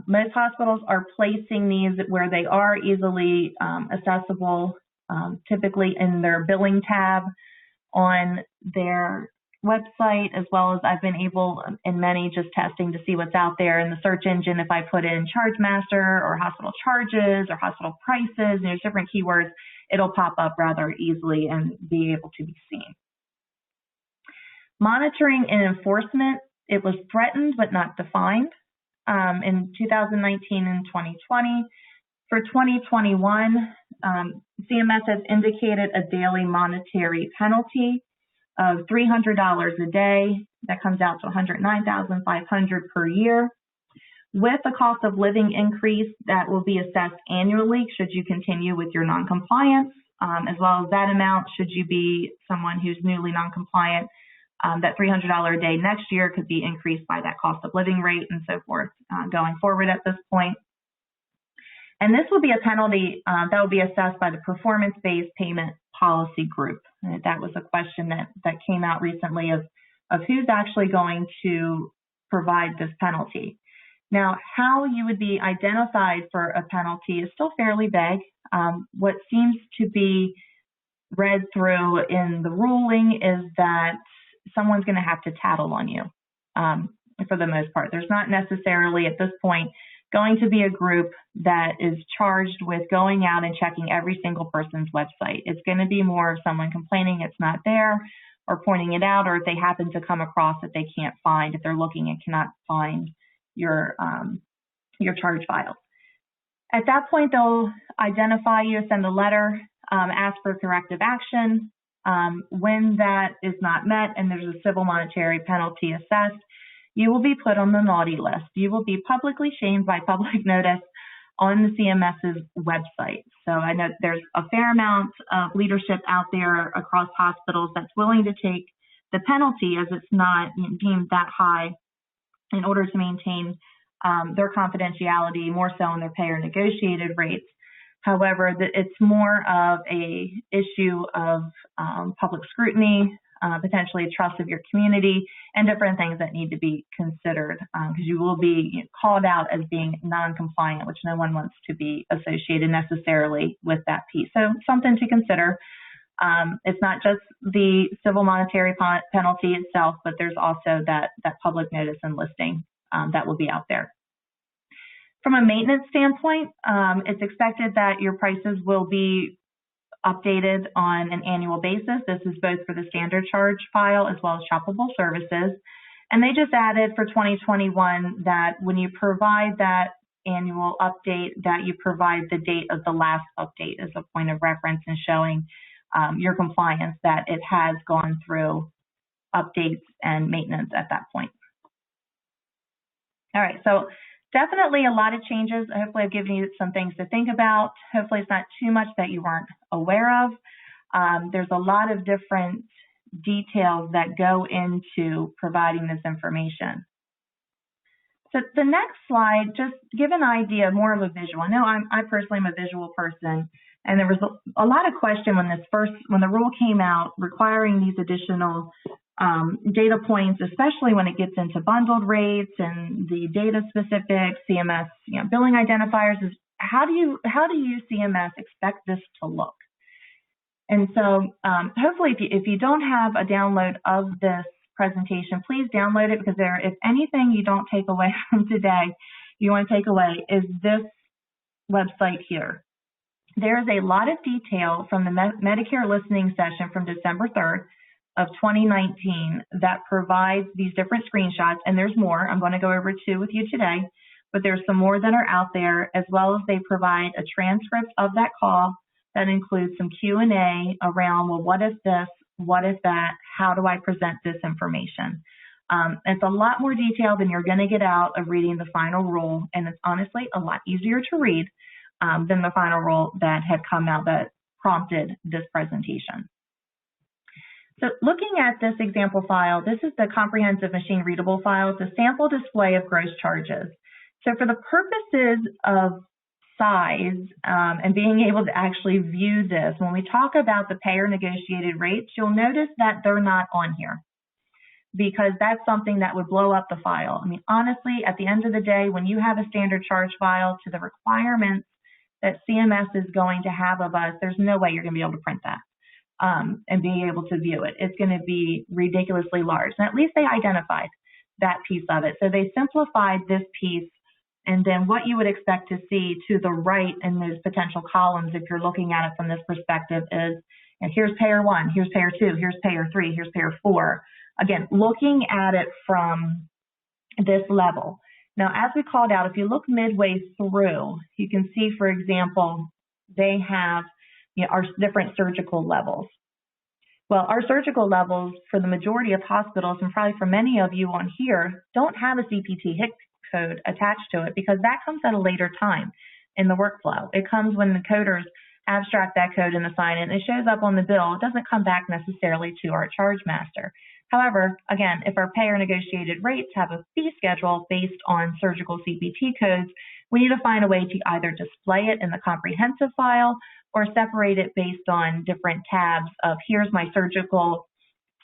Most hospitals are placing these where they are easily accessible, typically in their billing tab on their website, as well as I've been able, in many, just testing to see what's out there in the search engine. If I put in ChargeMaster or hospital charges or hospital prices, and there's different keywords, it'll pop up rather easily and be able to be seen. Monitoring and enforcement, it was threatened but not defined in 2019 and 2020. For 2021, CMS has indicated a daily monetary penalty of $300 a day. That comes out to $109,500 per year. With a cost of living increase that will be assessed annually should you continue with your noncompliance, as well as that amount should you be someone who's newly noncompliant. That $300 a day next year could be increased by that cost of living rate and so forth going forward at this point. And this will be a penalty that will be assessed by the performance-based payment policy group. And that was a question that came out recently of who's actually going to provide this penalty. Now, how you would be identified for a penalty is still fairly vague. What seems to be read through in the ruling is that someone's going to have to tattle on you for the most part. There's not necessarily at this point going to be a group that is charged with going out and checking every single person's website. It's going to be more of someone complaining it's not there or pointing it out, or if they happen to come across that they can't find, if they're looking and cannot find your charge file. At that point, they'll identify you, send a letter, ask for corrective action. When that is not met and there's a civil monetary penalty assessed, you will be put on the naughty list. You will be publicly shamed by public notice on the CMS's website. So I know there's a fair amount of leadership out there across hospitals that's willing to take the penalty as it's not deemed that high in order to maintain their confidentiality, more so in their payer negotiated rates. However, it's more of a issue of public scrutiny, potentially trust of your community, and different things that need to be considered because you will be called out as being non-compliant, which no one wants to be associated necessarily with that piece. So something to consider. It's not just the civil monetary penalty itself, but there's also that public notice and listing that will be out there. From a maintenance standpoint, it's expected that your prices will be updated on an annual basis. This is both for the standard charge file as well as shoppable services. And they just added for 2021 that when you provide that annual update, that you provide the date of the last update as a point of reference and showing your compliance that it has gone through updates and maintenance at that point. All right, so definitely a lot of changes. Hopefully I've given you some things to think about. Hopefully it's not too much that you weren't aware of. There's a lot of different details that go into providing this information. So the next slide, just give an idea, more of a visual. I know I personally am a visual person, and there was a lot of question when the rule came out requiring these additional data points, especially when it gets into bundled rates and the data specific CMS, billing identifiers. Is how do you CMS expect this to look? And so hopefully, if you don't have a download of this presentation, please download it, because if anything you don't take away from today, you want to take away is this website here. There's a lot of detail from the Medicare listening session from December 3rd of 2019 that provides these different screenshots, and there's more. I'm going to go over two with you today, but there's some more that are out there, as well as they provide a transcript of that call that includes some Q&A around, well, what is this? What is that? How do I present this information? It's a lot more detailed than you're going to get out of reading the final rule, and it's honestly a lot easier to read than the final rule that had come out that prompted this presentation. So looking at this example file, this is the comprehensive machine readable file. It's a sample display of gross charges. So for the purposes of size and being able to actually view this, when we talk about the payer negotiated rates, you'll notice that they're not on here because that's something that would blow up the file. I mean, honestly, at the end of the day, when you have a standard charge file to the requirements that CMS is going to have of us, there's no way you're going to be able to print that and be able to view it. It's going to be ridiculously large. And at least they identified that piece of it. So they simplified this piece. And then what you would expect to see to the right in those potential columns, if you're looking at it from this perspective, is and here's payer 1, here's payer 2, here's payer 3, here's payer 4. Again, looking at it from this level. Now, as we called out, if you look midway through, you can see, for example, they have our different surgical levels. Well, our surgical levels for the majority of hospitals, and probably for many of you on here, don't have a CPT HICS code attached to it because that comes at a later time in the workflow. It comes when the coders abstract that code and assign it, and it shows up on the bill. It doesn't come back necessarily to our charge master. However, again, if our payer negotiated rates have a fee schedule based on surgical CPT codes, we need to find a way to either display it in the comprehensive file or separate it based on different tabs of here's my surgical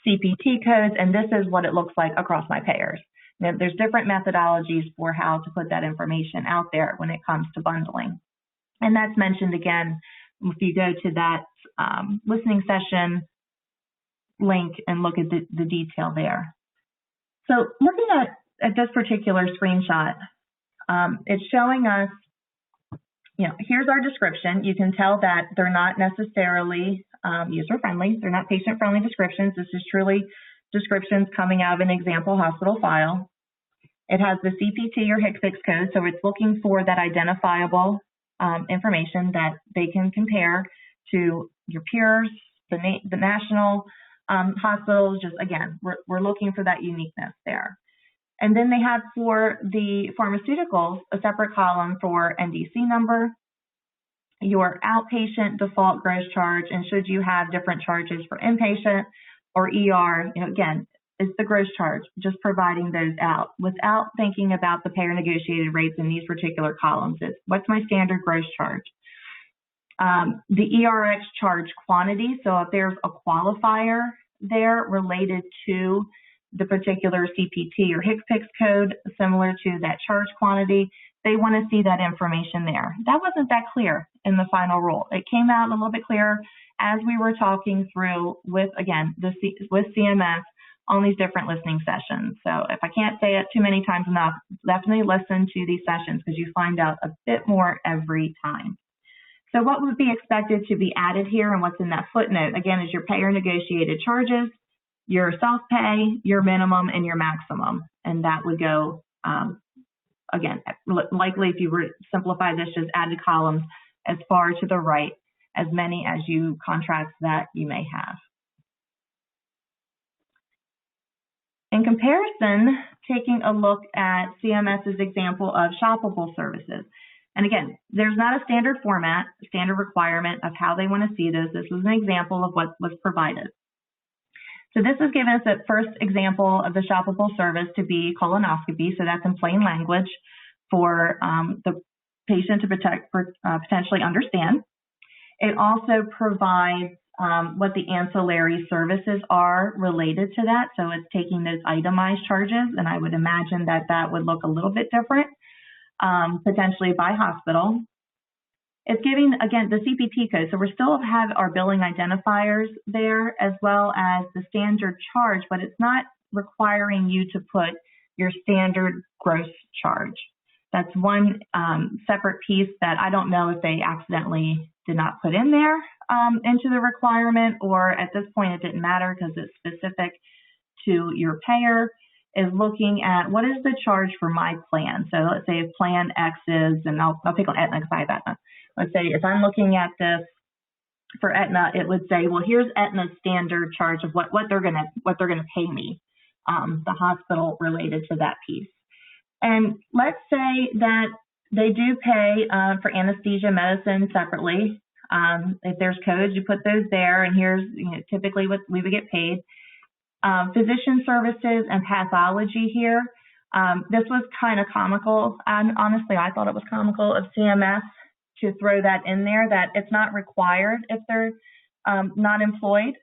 CPT codes, and this is what it looks like across my payers. Now, there's different methodologies for how to put that information out there when it comes to bundling. And that's mentioned again, if you go to that listening session link and look at the detail there. So looking at this particular screenshot, it's showing us, here's our description. You can tell that they're not necessarily user-friendly. They're not patient-friendly descriptions. This is truly descriptions coming out of an example hospital file. It has the CPT or HCPCS code, so it's looking for that identifiable information that they can compare to your peers, the national hospitals. Just again, we're looking for that uniqueness there. And then they have for the pharmaceuticals a separate column for NDC number, your outpatient default gross charge, and should you have different charges for inpatient or ER, again, it's the gross charge, just providing those out without thinking about the payer negotiated rates in these particular columns. It's what's my standard gross charge? The ERX charge quantity, so if there's a qualifier there related to the particular CPT or HCPCS code, similar to that charge quantity, they want to see that information there. That wasn't that clear in the final rule. It came out a little bit clearer as we were talking through with, again, with CMS on these different listening sessions. So if I can't say it too many times enough, definitely listen to these sessions because you find out a bit more every time. So what would be expected to be added here and what's in that footnote, again, is your payer negotiated charges, your self-pay, your minimum, and your maximum. And that would go, again, likely if you were to simplify this, just added columns as far to the right, as many as you contracts that you may have. In comparison, taking a look at CMS's example of shoppable services. And again, there's not a standard format, standard requirement of how they want to see this. This was an example of what was provided. So this is giving us a first example of the shoppable service to be colonoscopy. So that's in plain language for the patient to potentially understand. It also provides what the ancillary services are related to that. So it's taking those itemized charges, and I would imagine that that would look a little bit different, potentially by hospital. It's giving, again, the CPT code. So we still have our billing identifiers there as well as the standard charge, but it's not requiring you to put your standard gross charge. That's one separate piece that I don't know if they accidentally did not put in there into the requirement, or at this point it didn't matter because it's specific to your payer. is looking at what is the charge for my plan. So let's say if plan X is, and I'll pick on Aetna because I have Aetna. Let's say if I'm looking at this for Aetna, it would say, well, here's Aetna's standard charge of what they're gonna pay me, the hospital related to that piece. And let's say that they do pay for anesthesia medicine separately. If there's codes, you put those there, and here's typically what we would get paid. Physician services and pathology here. This was kind of comical, and honestly, I thought it was comical of CMS to throw that in there, that it's not required if they're not employed,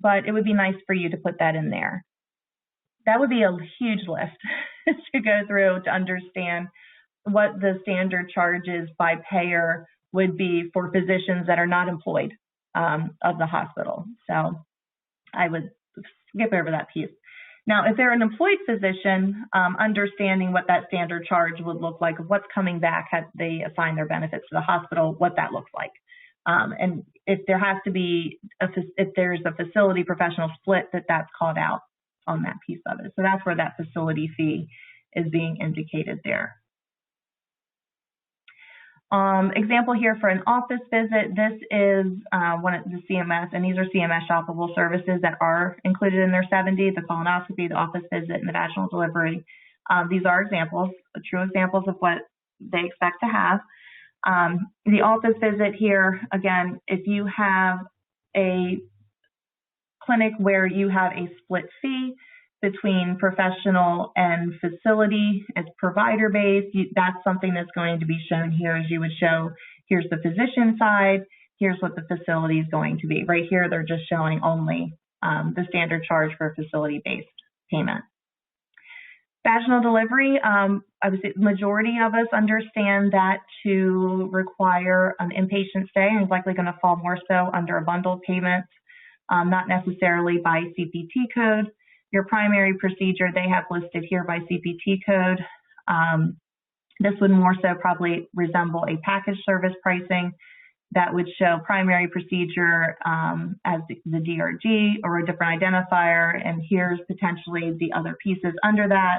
but it would be nice for you to put that in there. That would be a huge lift to go through to understand what the standard charges by payer would be for physicians that are not employed of the hospital. So I would skip over that piece. Now, if they're an employed physician, understanding what that standard charge would look like, what's coming back had they assigned their benefits to the hospital, what that looks like. And if there has to be, if there's a facility professional split, that's called out on that piece of it. So that's where that facility fee is being indicated there. Example here for an office visit, this is one of the CMS, and these are CMS shoppable services that are included in their 70, the colonoscopy, the office visit, and the vaginal delivery. These are examples, true examples of what they expect to have. The office visit here, again, if you have a clinic where you have a split fee between professional and facility as provider based, that's something that's going to be shown here, as you would show, here's the physician side, here's what the facility is going to be. Right here, they're just showing only the standard charge for facility based payment. Vaginal delivery, I would say the majority of us understand that to require an inpatient stay and is likely going to fall more so under a bundled payment, not necessarily by CPT code. Your primary procedure, they have listed here by CPT code. This would more so probably resemble a package service pricing that would show primary procedure as the DRG or a different identifier, and here's potentially the other pieces under that.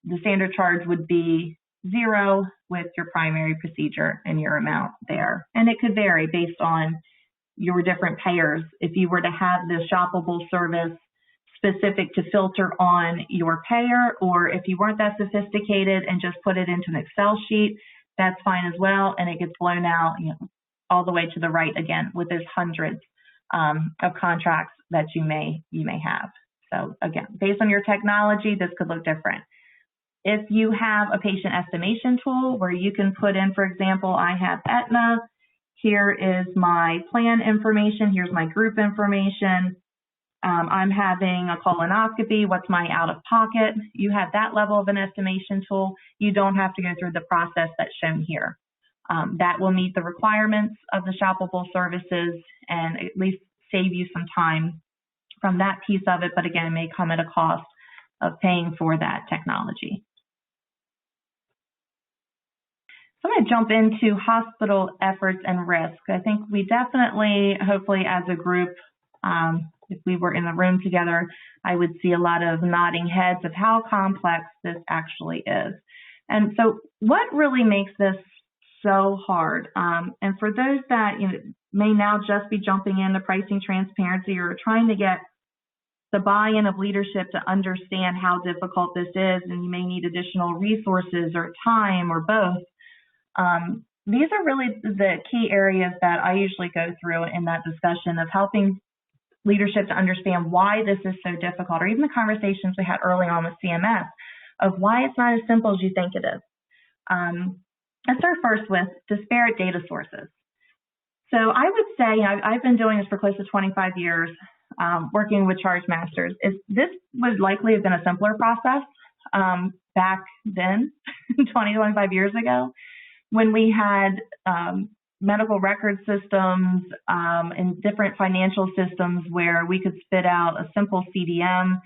The standard charge would be 0 with your primary procedure and your amount there. And it could vary based on your different payers. If you were to have this shoppable service specific to filter on your payer, or if you weren't that sophisticated and just put it into an Excel sheet, that's fine as well. And it gets blown out, all the way to the right again with those hundreds of contracts that you may have. So again, based on your technology, this could look different. If you have a patient estimation tool where you can put in, for example, I have Aetna, here is my plan information, here's my group information, I'm having a colonoscopy, what's my out-of-pocket? You have that level of an estimation tool. You don't have to go through the process that's shown here. That will meet the requirements of the shoppable services and at least save you some time from that piece of it, but again, it may come at a cost of paying for that technology. So I'm going to jump into hospital efforts and risk. I think we definitely, hopefully as a group, if we were in the room together, I would see a lot of nodding heads of how complex this actually is. And so what really makes this so hard? And for those that may now just be jumping into pricing transparency or trying to get the buy-in of leadership to understand how difficult this is, and you may need additional resources or time or both, these are really the key areas that I usually go through in that discussion of helping leadership to understand why this is so difficult, or even the conversations we had early on with CMS of why it's not as simple as you think it is. Let's start first with disparate data sources. So I would say, I've been doing this for close to 25 years, working with charge masters. This would likely have been a simpler process back then, 25 years ago, when we had medical record systems and different financial systems where we could spit out a simple CDM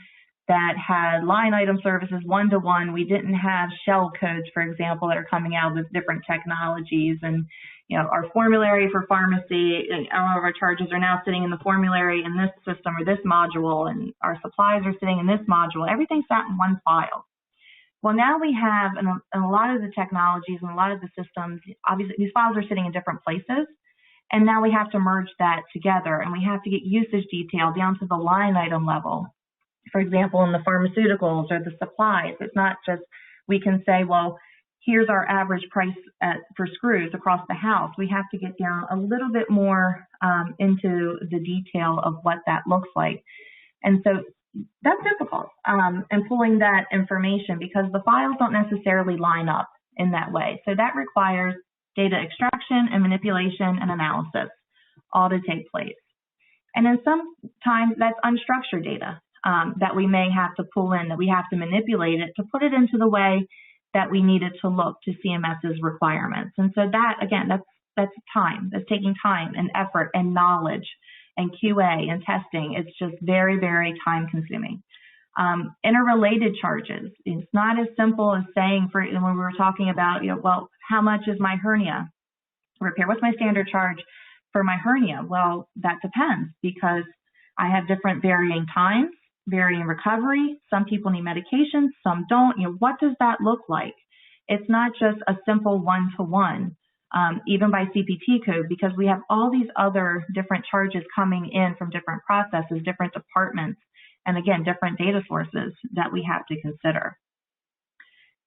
that had line item services one-to-one. We didn't have shell codes, for example, that are coming out with different technologies. And, our formulary for pharmacy, and all of our charges are now sitting in the formulary in this system or this module, and our supplies are sitting in this module. Everything's sat in one file. Well, now we have, in a lot of the technologies and a lot of the systems, obviously these files are sitting in different places, and now we have to merge that together, and we have to get usage detail down to the line item level. For example, in the pharmaceuticals or the supplies, it's not just we can say, well, here's our average price for screws across the house. We have to get down a little bit more into the detail of what that looks like. And so that's difficult in pulling that information because the files don't necessarily line up in that way. So that requires data extraction and manipulation and analysis all to take place. And then sometimes that's unstructured data that we may have to pull in, that we have to manipulate it to put it into the way that we need it to look to CMS's requirements. And so that, again, that's time. That's taking time and effort and knowledge and QA and testing. It's just very, very time consuming. Interrelated charges. It's not as simple as saying, when we were talking about, well, how much is my hernia repair? What's my standard charge for my hernia? Well, that depends because I have different varying times, varying recovery. Some people need medications, some don't. What does that look like? It's not just a simple one-to-one, even by CPT code, because we have all these other different charges coming in from different processes, different departments, and again, different data sources that we have to consider.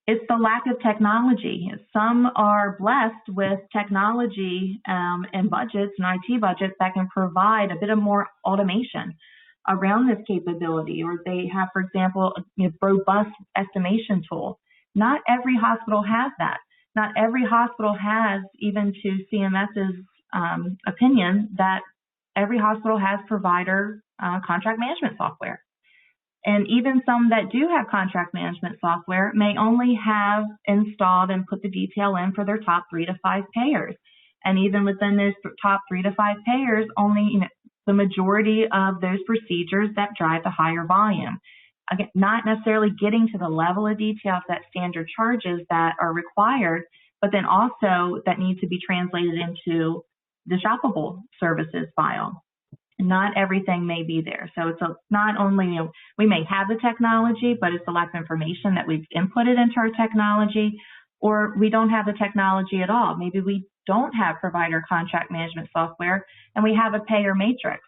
It's the lack of technology. Some are blessed with technology and budgets and IT budgets that can provide a bit of more automation around this capability, or they have, for example, a robust estimation tool. Not every hospital has that. Not every hospital has, even to CMS's opinion, that every hospital has provider contract management software. And even some that do have contract management software may only have installed and put the detail in for their top 3 to 5 payers. And even within those top 3 to 5 payers, only the majority of those procedures that drive the higher volume. Again, not necessarily getting to the level of detail of that standard charges that are required, but then also that need to be translated into the shoppable services file. Not everything may be there. So it's not only, we may have the technology, but it's the lack of information that we've inputted into our technology, or we don't have the technology at all. Maybe we don't have provider contract management software and we have a payer matrix.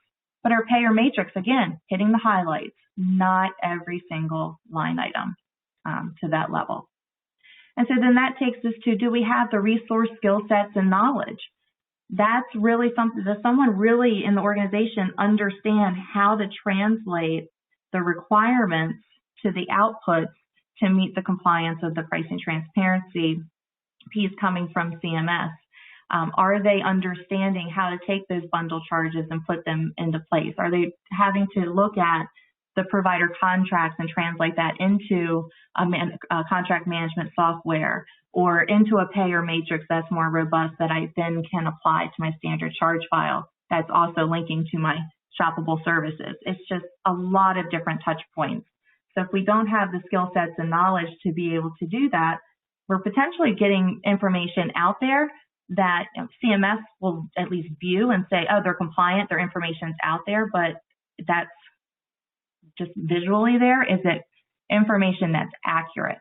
But our payer matrix, again, hitting the highlights, not every single line item to that level. And so then that takes us to, do we have the resource, skill sets, and knowledge? That's really something. Does someone really in the organization understand how to translate the requirements to the outputs to meet the compliance of the pricing transparency piece coming from CMS? Are they understanding how to take those bundle charges and put them into place? Are they having to look at the provider contracts and translate that into a contract management software or into a payer matrix that's more robust that I then can apply to my standard charge file that's also linking to my shoppable services? It's just a lot of different touch points. So if we don't have the skill sets and knowledge to be able to do that, we're potentially getting information out there that CMS will at least view and say, oh, they're compliant, their information's out there, but that's just visually there. Is it information that's accurate?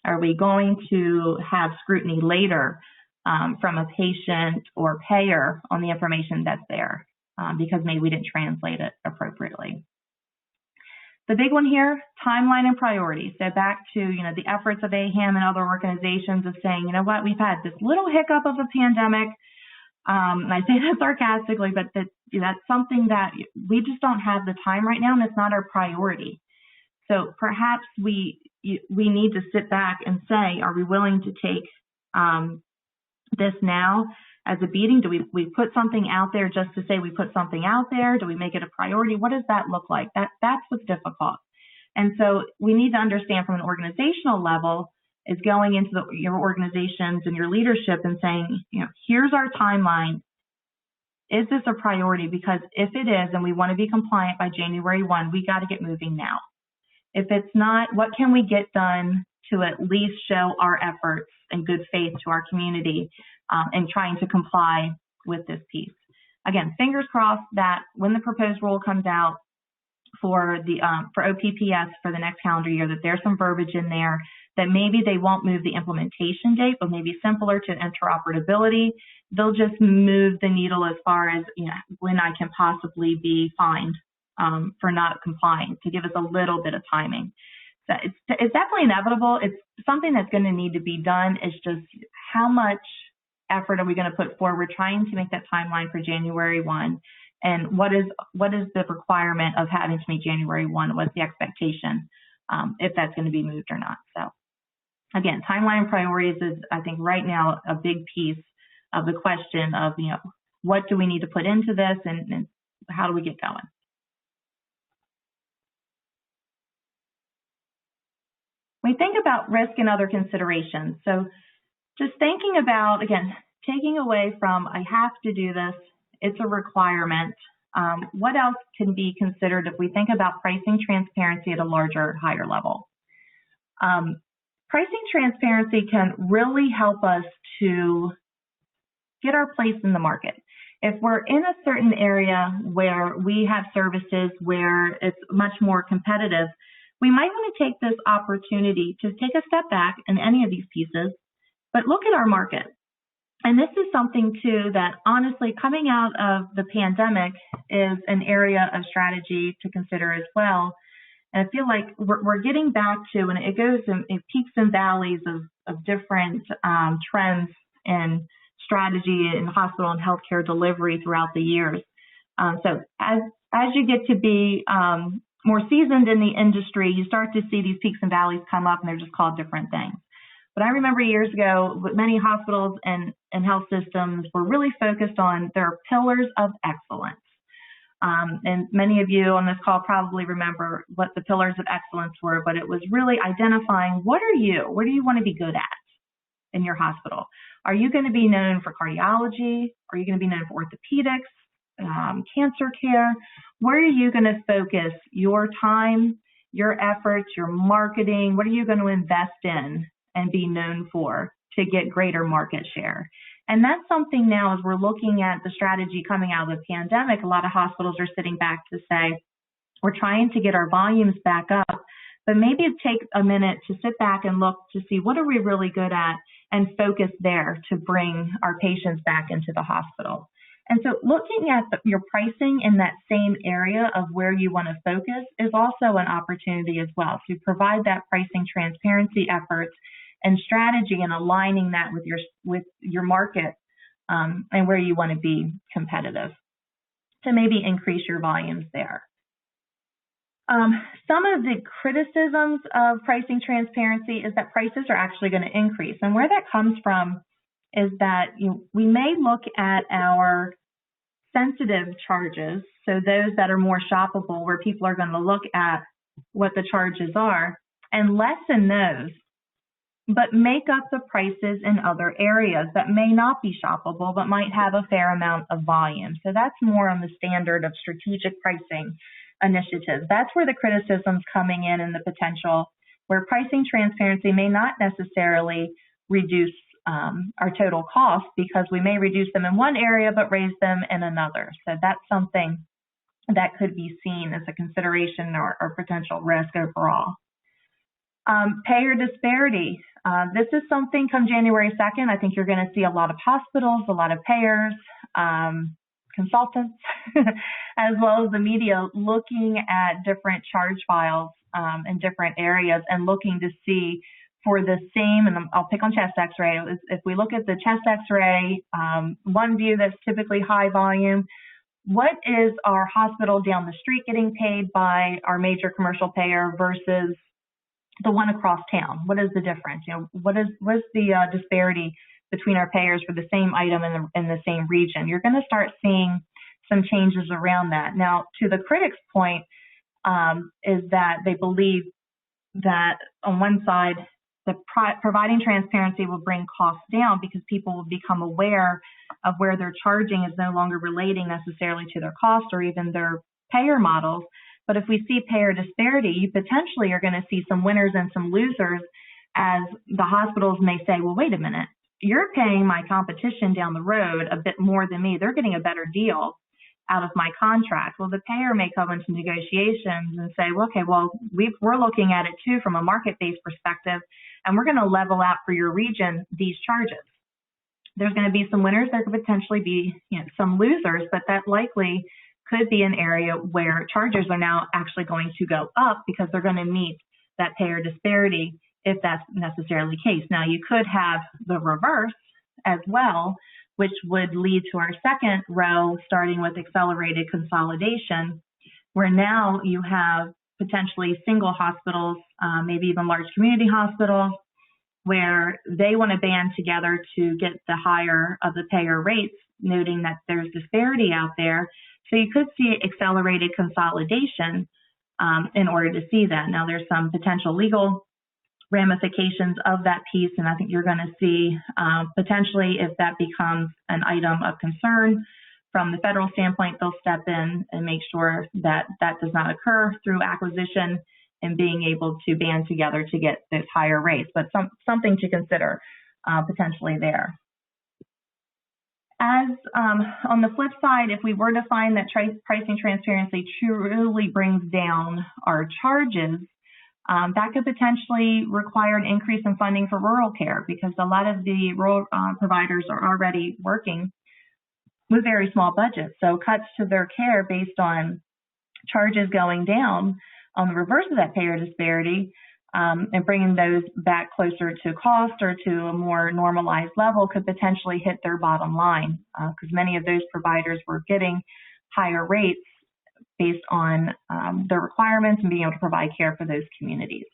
Are we going to have scrutiny later from a patient or payer on the information that's there because maybe we didn't translate it appropriately? The big one here, timeline and priorities. So back to, the efforts of AHAM and other organizations of saying, you know what, we've had this little hiccup of a pandemic. And I say that sarcastically, but that's something that we just don't have the time right now, and it's not our priority. So perhaps we need to sit back and say, are we willing to take this now as a beating? Do we put something out there just to say we put something out there? Do we make it a priority? What does that look like? That's what's difficult. And so we need to understand from an organizational level is going into your organizations and your leadership and saying, here's our timeline. Is this a priority? Because if it is, and we want to be compliant by January 1, we got to get moving now. If it's not, what can we get done to at least show our efforts and good faith to our community and trying to comply with this piece. Again, fingers crossed that when the proposed rule comes out for the for OPPS for the next calendar year, that there's some verbiage in there that maybe they won't move the implementation date, but maybe simpler to interoperability. They'll just move the needle as far as, you know, when I can possibly be fined for not complying, to give us a little bit of timing. So it's definitely inevitable. It's something that's going to need to be done. It's just how much effort are we going to put forward trying to make that timeline for January 1, and what is the requirement of having to meet January 1? What's the expectation if that's going to be moved or not? So again, timeline priorities is, I think, right now a big piece of the question of, you know, what do we need to put into this, and how do we get going? We think about risk and other considerations. So just thinking about, again, taking away from I have to do this, it's a requirement. What else can be considered if we think about pricing transparency at a larger, higher level? Pricing transparency can really help us to get our place in the market. If we're in a certain area where we have services where it's much more competitive, we might want to take this opportunity to take a step back in any of these pieces, but look at our market. And this is something, too, that honestly, coming out of the pandemic is an area of strategy to consider as well. And I feel like we're getting back to, and it goes in peaks and valleys of different trends and strategy in hospital and healthcare delivery throughout the years. So as you get to be more seasoned in the industry, you start to see these peaks and valleys come up, and they're just called different things. But I remember years ago, many hospitals and health systems were really focused on their pillars of excellence. And many of you on this call probably remember what the pillars of excellence were, but it was really identifying what do you want to be good at in your hospital? Are you going to be known for cardiology? Are you going to be known for orthopedics, cancer care? Where are you going to focus your time, your efforts, your marketing? What are you going to invest in and be known for to get greater market share? And that's something now, as we're looking at the strategy coming out of the pandemic, a lot of hospitals are sitting back to say, we're trying to get our volumes back up, but maybe it takes a minute to sit back and look to see what are we really good at and focus there to bring our patients back into the hospital. And so looking at your pricing in that same area of where you want to focus is also an opportunity as well to provide that pricing transparency efforts and strategy and aligning that with your market and where you want to be competitive to maybe increase your volumes there. Some of the criticisms of pricing transparency is that prices are actually going to increase. And where that comes from is that we may look at our sensitive charges, so those that are more shoppable, where people are going to look at what the charges are and lessen those, but make up the prices in other areas that may not be shoppable, but might have a fair amount of volume. So that's more on the standard of strategic pricing initiatives. That's where the criticism's coming in the potential, where pricing transparency may not necessarily reduce our total cost, because we may reduce them in one area, but raise them in another. So that's something that could be seen as a consideration or potential risk overall. Payer disparity. This is something come January 2nd, I think you're going to see a lot of hospitals, a lot of payers, consultants, as well as the media looking at different charge files in different areas and looking to see for the same, and I'll pick on chest x-ray. If we look at the chest x-ray, one view that's typically high volume, what is our hospital down the street getting paid by our major commercial payer versus the one across town? What is the difference? What's the disparity between our payers for the same item in the same region? You're going to start seeing some changes around that. Now, to the critics' point, is that they believe that on one side, providing transparency will bring costs down because people will become aware of where their charging is no longer relating necessarily to their cost or even their payer models. But if we see payer disparity, you potentially are going to see some winners and some losers, as the hospitals may say, well, wait a minute, you're paying my competition down the road a bit more than me. They're getting a better deal out of my contract. Well, the payer may come into negotiations and say, well, okay, well, we're looking at it too from a market-based perspective, and we're going to level out for your region these charges. There's going to be some winners. There could potentially be some losers, but that likely could be an area where charges are now actually going to go up because they're going to meet that payer disparity if that's necessarily the case. Now, you could have the reverse as well, which would lead to our second row, starting with accelerated consolidation, where now you have potentially single hospitals, maybe even large community hospitals, where they want to band together to get the higher of the payer rates, noting that there's disparity out there. So you could see accelerated consolidation in order to see that. Now, there's some potential legal ramifications of that piece, and I think you're going to see potentially if that becomes an item of concern from the federal standpoint, they'll step in and make sure that that does not occur through acquisition and being able to band together to get those higher rates, but something to consider potentially there. As on the flip side, if we were to find that pricing transparency truly brings down our charges, that could potentially require an increase in funding for rural care, because a lot of the rural providers are already working with very small budgets. So cuts to their care based on charges going down on the reverse of that payer disparity, and bringing those back closer to cost or to a more normalized level could potentially hit their bottom line, because many of those providers were getting higher rates based on their requirements and being able to provide care for those communities.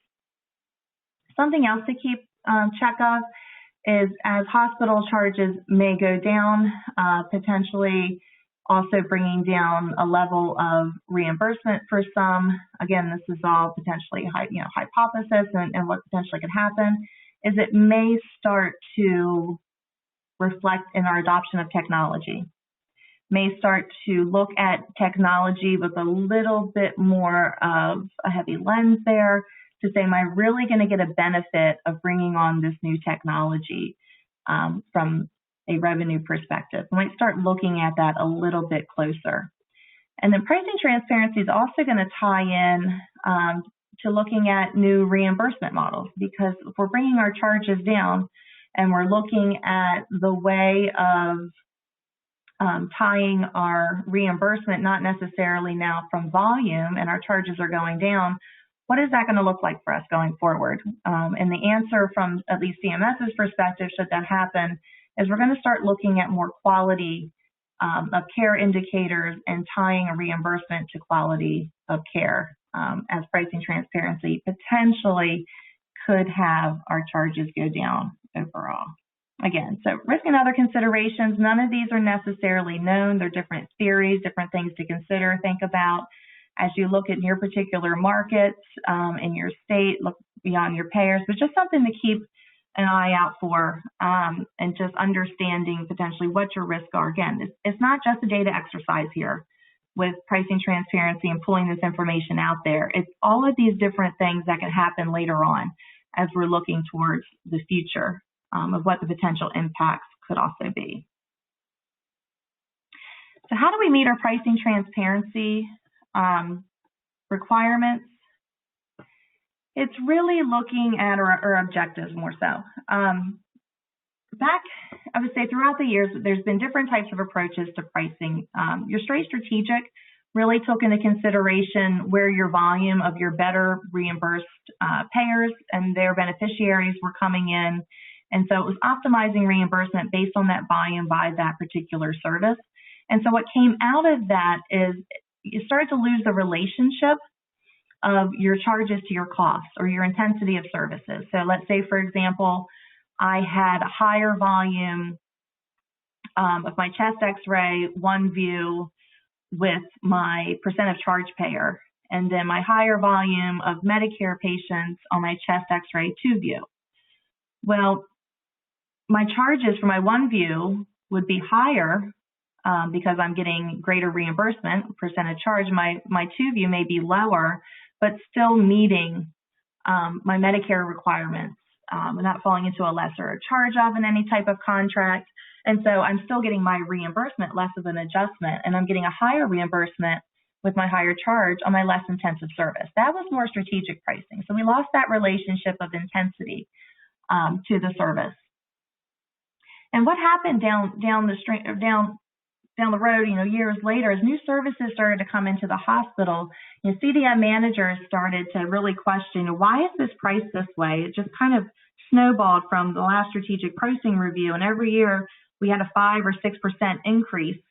Something else to keep check of is as hospital charges may go down, potentially also bringing down a level of reimbursement for some. Again, this is all potentially hypothesis and what potentially could happen is it may start to reflect in our adoption of technology. May start to look at technology with a little bit more of a heavy lens there to say, am I really going to get a benefit of bringing on this new technology from a revenue perspective? We might start looking at that a little bit closer. And then pricing transparency is also going to tie in to looking at new reimbursement models, because if we're bringing our charges down and we're looking at the way of tying our reimbursement, not necessarily now from volume, and our charges are going down, what is that going to look like for us going forward? And the answer from at least CMS's perspective, should that happen, is we're going to start looking at more quality of care indicators and tying a reimbursement to quality of care, as pricing transparency potentially could have our charges go down overall. Again, so risk and other considerations, none of these are necessarily known. They're different theories, different things to consider, think about as you look at your particular markets in your state, look beyond your payers, but just something to keep an eye out for, and just understanding potentially what your risks are. Again, it's not just a data exercise here with pricing transparency and pulling this information out there. It's all of these different things that can happen later on as we're looking towards the future of what the potential impacts could also be. So how do we meet our pricing transparency requirements? It's really looking at our objectives more so. Back, I would say throughout the years, there's been different types of approaches to pricing. Your straight strategic really took into consideration where your volume of your better reimbursed payers and their beneficiaries were coming in. And so it was optimizing reimbursement based on that volume by that particular service. And so what came out of that is you started to lose the relationship of your charges to your costs or your intensity of services. So let's say, for example, I had a higher volume of my chest x-ray, one view with my percent of charge payer, and then my higher volume of Medicare patients on my chest x-ray, two view. Well, my charges for my one view would be higher because I'm getting greater reimbursement, percent of charge. My two view may be lower, but still meeting my Medicare requirements not falling into a lesser charge of in any type of contract. And so I'm still getting my reimbursement less of an adjustment, and I'm getting a higher reimbursement with my higher charge on my less intensive service. That was more strategic pricing. So we lost that relationship of intensity to the service. And what happened down the road, years later, as new services started to come into the hospital, CDM managers started to really question, why is this priced this way? It just kind of snowballed from the last strategic pricing review, and every year we had a 5 or 6% increase,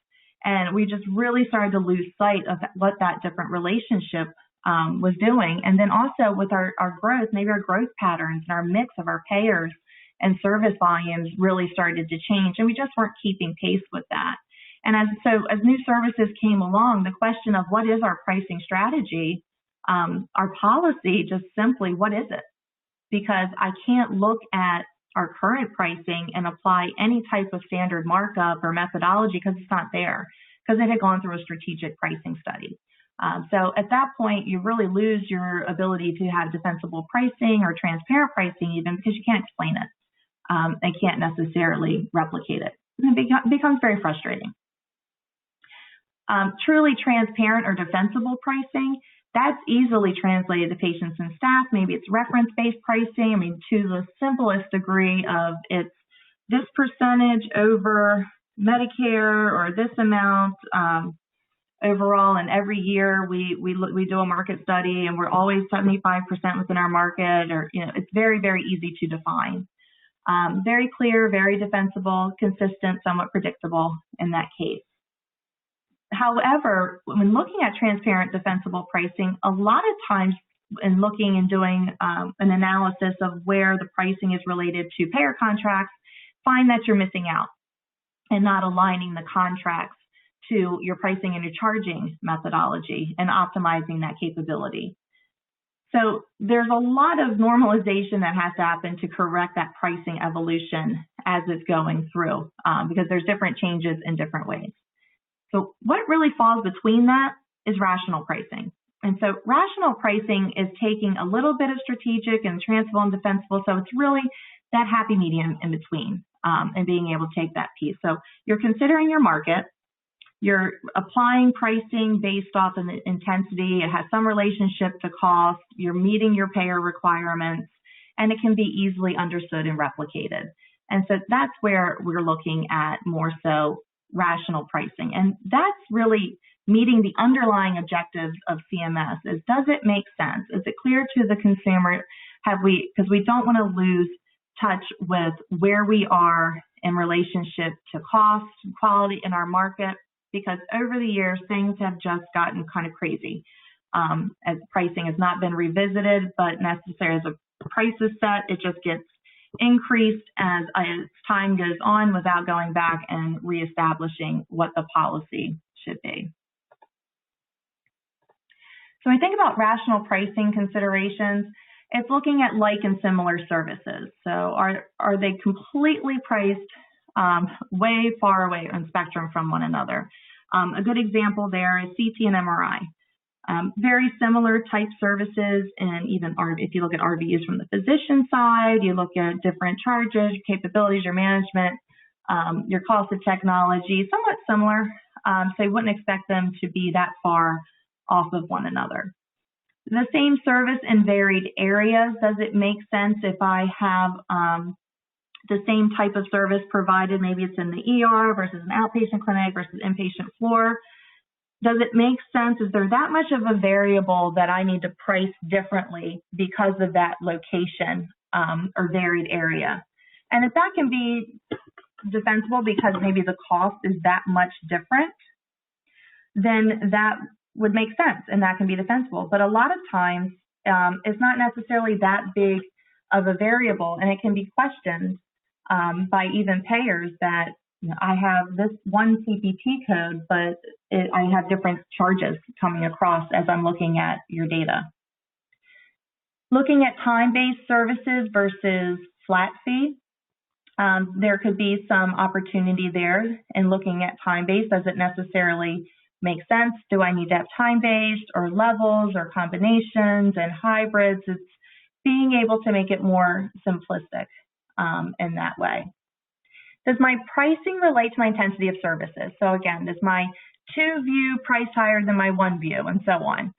and we just really started to lose sight of what that different relationship was doing. And then also with our growth, maybe our growth patterns and our mix of our payers and service volumes really started to change, and we just weren't keeping pace with that. And as new services came along, the question of what is our pricing strategy, our policy, just simply, what is it? Because I can't look at our current pricing and apply any type of standard markup or methodology because it's not there, because it had gone through a strategic pricing study. So at that point, you really lose your ability to have defensible pricing or transparent pricing even, because you can't explain it. And can't necessarily replicate it. And it becomes very frustrating. Truly transparent or defensible pricing, that's easily translated to patients and staff. Maybe it's reference-based pricing. I mean, to the simplest degree of it's this percentage over Medicare or this amount overall. And every year we do a market study, and we're always 75% within our market. Or it's very, very easy to define. Very clear, very defensible, consistent, somewhat predictable in that case. However, when looking at transparent, defensible pricing, a lot of times in looking and doing an analysis of where the pricing is related to payer contracts, find that you're missing out and not aligning the contracts to your pricing and your charging methodology and optimizing that capability. So there's a lot of normalization that has to happen to correct that pricing evolution as it's going through, because there's different changes in different ways. So what really falls between that is rational pricing. And so rational pricing is taking a little bit of strategic and transferable and defensible. So it's really that happy medium in between, and being able to take that piece. So you're considering your market. You're applying pricing based off of the intensity. It has some relationship to cost. You're meeting your payer requirements, and it can be easily understood and replicated. And so that's where we're looking at more so rational pricing. And that's really meeting the underlying objectives of CMS. Does it make sense? Is it clear to the consumer? Because we don't want to lose touch with where we are in relationship to cost and quality in our market, because over the years, things have just gotten kind of crazy. As pricing has not been revisited, but necessarily as a price is set, it just gets increased as time goes on without going back and reestablishing what the policy should be. So when I think about rational pricing considerations, it's looking at like and similar services. So are they completely priced way far away on spectrum from one another? A good example there is CT and MRI. Very similar type services, and even if you look at RVUs from the physician side, you look at different charges, your capabilities, your management, your cost of technology, somewhat similar. So you wouldn't expect them to be that far off of one another. The same service in varied areas. Does it make sense if I have the same type of service provided? Maybe it's in the ER versus an outpatient clinic versus inpatient floor. Does it make sense? Is there that much of a variable that I need to price differently because of that location or varied area? And if that can be defensible because maybe the cost is that much different, then that would make sense and that can be defensible. But a lot of times it's not necessarily that big of a variable, and it can be questioned by even payers that I have this one CPT code, but I have different charges coming across as I'm looking at your data. Looking at time-based services versus flat fee, there could be some opportunity there in looking at time-based. Does it necessarily make sense? Do I need to have time-based or levels or combinations and hybrids? being able to make it more simplistic in that way. Does my pricing relate to my intensity of services? So again, does my 2 view price higher than my 1 view, and so on?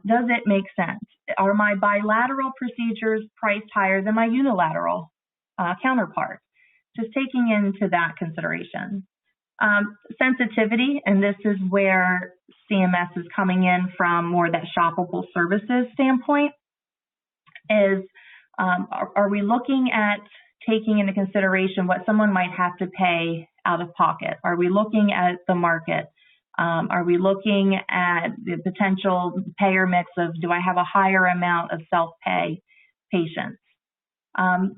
Does it make sense? Are my bilateral procedures priced higher than my unilateral counterpart? Just taking into that consideration. Sensitivity, and this is where CMS is coming in from more that shoppable services standpoint, is are we looking at taking into consideration what someone might have to pay out of pocket? Are we looking at the market? Are we looking at the potential payer mix of, do I have a higher amount of self-pay patients?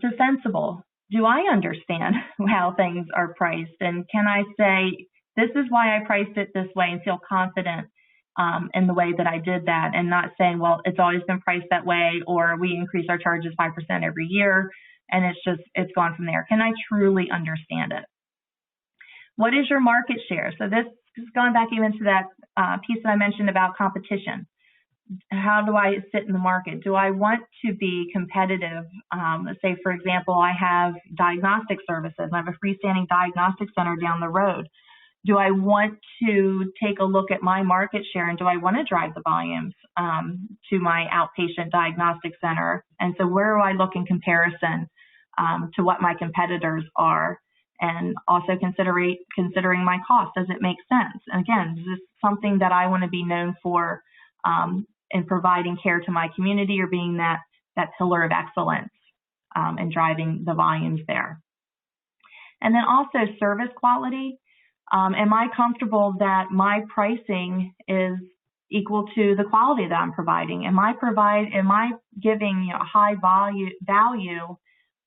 Defensible. Do I understand how things are priced? And can I say, this is why I priced it this way, and feel confident in the way that I did that, and not saying, well, it's always been priced that way, or we increase our charges 5% every year, and it's gone from there. Can I truly understand it? What is your market share? So this is going back even to that piece that I mentioned about competition. How do I sit in the market? Do I want to be competitive? Let's say, for example, I have diagnostic services. I have a freestanding diagnostic center down the road. Do I want to take a look at my market share, and do I want to drive the volumes to my outpatient diagnostic center? And so where do I look in comparison to what my competitors are? And also considering my cost. Does it make sense? And again, is this something that I want to be known for in providing care to my community, or being that pillar of excellence and driving the volumes there? And then also service quality. Am I comfortable that my pricing is equal to the quality that I'm providing? Am I giving a high value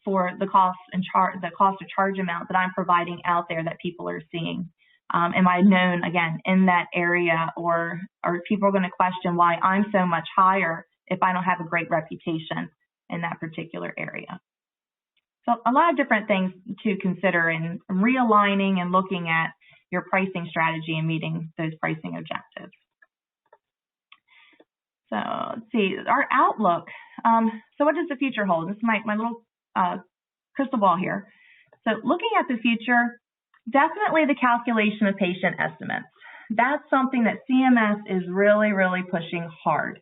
for the cost of charge amount that I'm providing out there that people are seeing? Am I known, again, in that area, or are people going to question why I'm so much higher if I don't have a great reputation in that particular area? So a lot of different things to consider in realigning and looking at your pricing strategy and meeting those pricing objectives. So let's see, our outlook. So what does the future hold? This is my little crystal ball here. So looking at the future, definitely the calculation of patient estimates. That's something that CMS is really, really pushing hard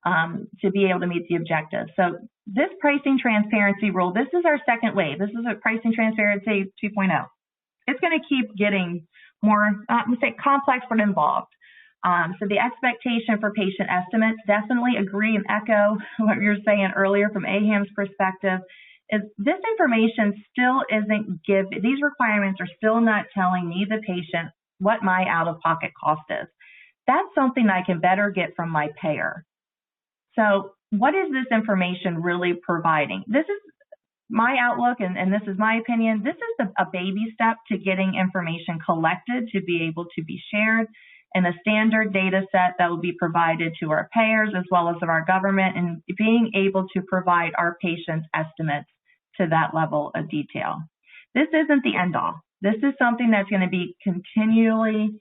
to be able to meet the objectives. So this pricing transparency rule, this is our second wave. This is a pricing transparency 2.0. It's going to keep getting more, let's say, complex but involved. So the expectation for patient estimates, definitely agree and echo what you were saying earlier from AHAM's perspective, is this information still isn't these requirements are still not telling me, the patient, what my out-of-pocket cost is. That's something I can better get from my payer. So what is this information really providing? This is my outlook, and this is my opinion. This is a baby step to getting information collected to be able to be shared in a standard data set that will be provided to our payers as well as of our government, and being able to provide our patients estimates to that level of detail. This isn't the end all. This is something that's going to be continually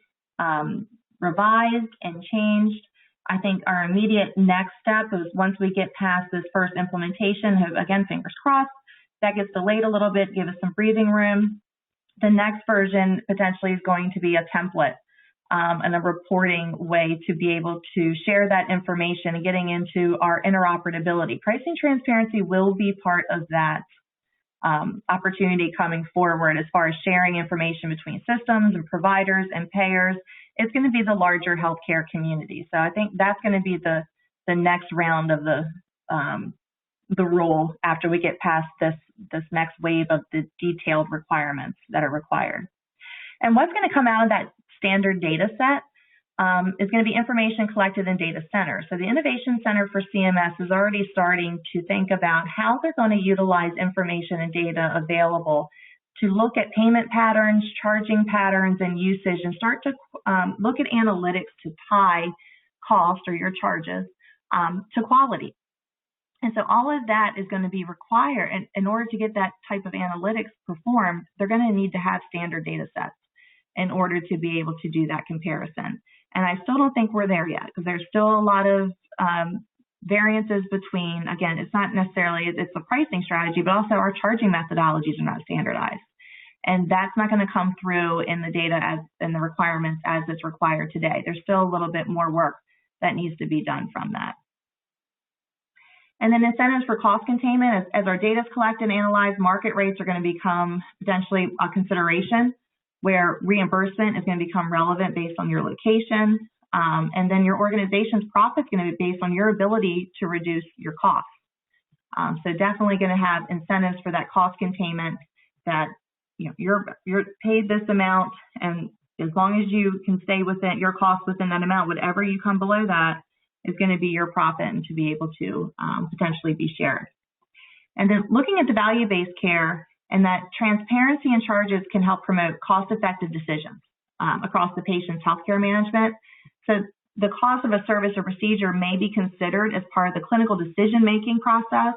revised and changed. I think our immediate next step is, once we get past this first implementation, again, fingers crossed, that gets delayed a little bit, give us some breathing room. The next version potentially is going to be a template and a reporting way to be able to share that information and getting into our interoperability. Pricing transparency will be part of that opportunity coming forward as far as sharing information between systems and providers and payers. It's going to be the larger healthcare community. So I think that's going to be the next round of the rule after we get past this next wave of the detailed requirements that are required. And what's going to come out of that standard data set is going to be information collected in data centers. So the Innovation Center for CMS is already starting to think about how they're going to utilize information and data available to look at payment patterns, charging patterns, and usage, and start to look at analytics to tie cost or your charges to quality. And so all of that is going to be required. And in order to get that type of analytics performed, they're going to need to have standard data sets in order to be able to do that comparison. And I still don't think we're there yet, because there's still a lot of variances between, again, it's not necessarily, it's a pricing strategy, but also our charging methodologies are not standardized. And that's not going to come through in the data and the requirements as it's required today. There's still a little bit more work that needs to be done from that. And then incentives for cost containment. As our data is collected and analyzed, market rates are going to become potentially a consideration, where reimbursement is going to become relevant based on your location. And then your organization's profit is going to be based on your ability to reduce your costs. So definitely going to have incentives for that cost containment, that you're paid this amount, and as long as you can stay within your cost within that amount, whatever you come below that is going to be your profit and to be able to potentially be shared. And then looking at the value-based care, and that transparency in charges can help promote cost-effective decisions across the patient's healthcare management. So the cost of a service or procedure may be considered as part of the clinical decision-making process,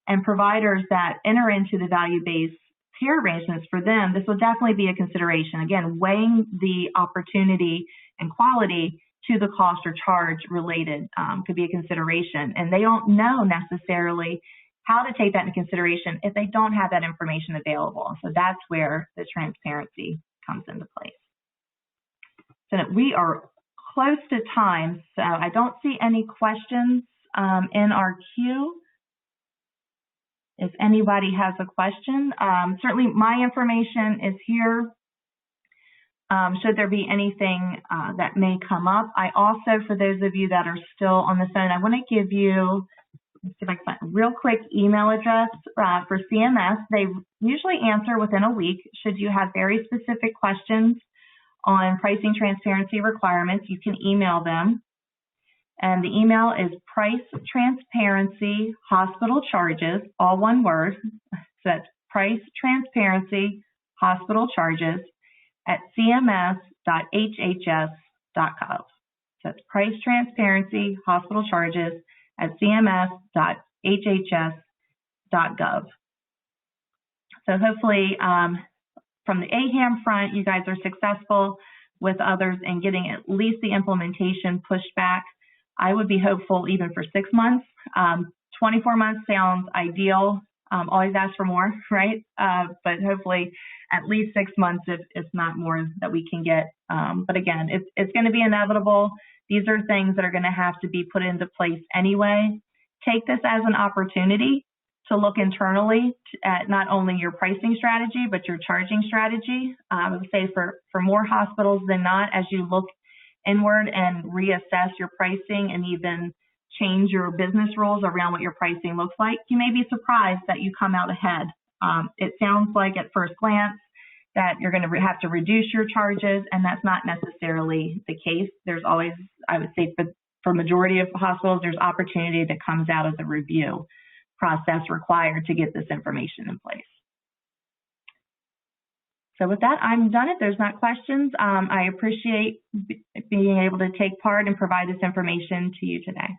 and providers that enter into the value-based care arrangements, for them, this will definitely be a consideration. Again, weighing the opportunity and quality to the cost or charge related could be a consideration. And they don't know necessarily how to take that into consideration if they don't have that information available. So that's where the transparency comes into place. So we are close to time, so I don't see any questions in our queue. If anybody has a question, certainly my information is here. Should there be anything that may come up. I also, for those of you that are still on the phone, I want to give you, let's see if I can find a real quick email address for CMS. They usually answer within a week. Should you have very specific questions on pricing transparency requirements, you can email them. And the email is price transparency hospital charges, all one word. So that's price transparency hospital charges at cms.hhs.gov. So that's price transparency hospital charges at cms.hhs.gov. So hopefully from the AHAM front, you guys are successful with others in getting at least the implementation pushed back. I would be hopeful even for 6 months. 24 months sounds ideal. Always ask for more, right? But hopefully at least 6 months, if not more, that we can get. But again, it's going to be inevitable. These are things that are going to have to be put into place anyway. Take this as an opportunity to look internally at not only your pricing strategy, but your charging strategy. I would say for more hospitals than not, as you look inward and reassess your pricing and even change your business rules around what your pricing looks like, you may be surprised that you come out ahead. It sounds like at first glance that you're going to have to reduce your charges, and that's not necessarily the case. There's always, I would say for majority of hospitals, there's opportunity that comes out of the review process required to get this information in place. So with that, I'm done. If there's not questions, I appreciate being able to take part and provide this information to you today.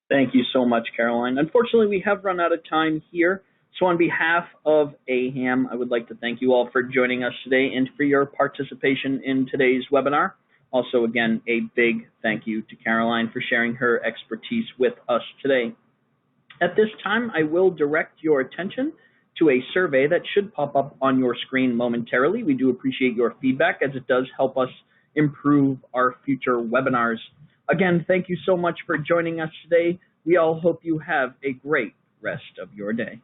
Thank you so much, Caroline. Unfortunately, we have run out of time here. So on behalf of AHAM, I would like to thank you all for joining us today and for your participation in today's webinar. Also, again, a big thank you to Caroline for sharing her expertise with us today. At this time, I will direct your attention to a survey that should pop up on your screen momentarily. We do appreciate your feedback, as it does help us improve our future webinars. Again, thank you so much for joining us today. We all hope you have a great rest of your day.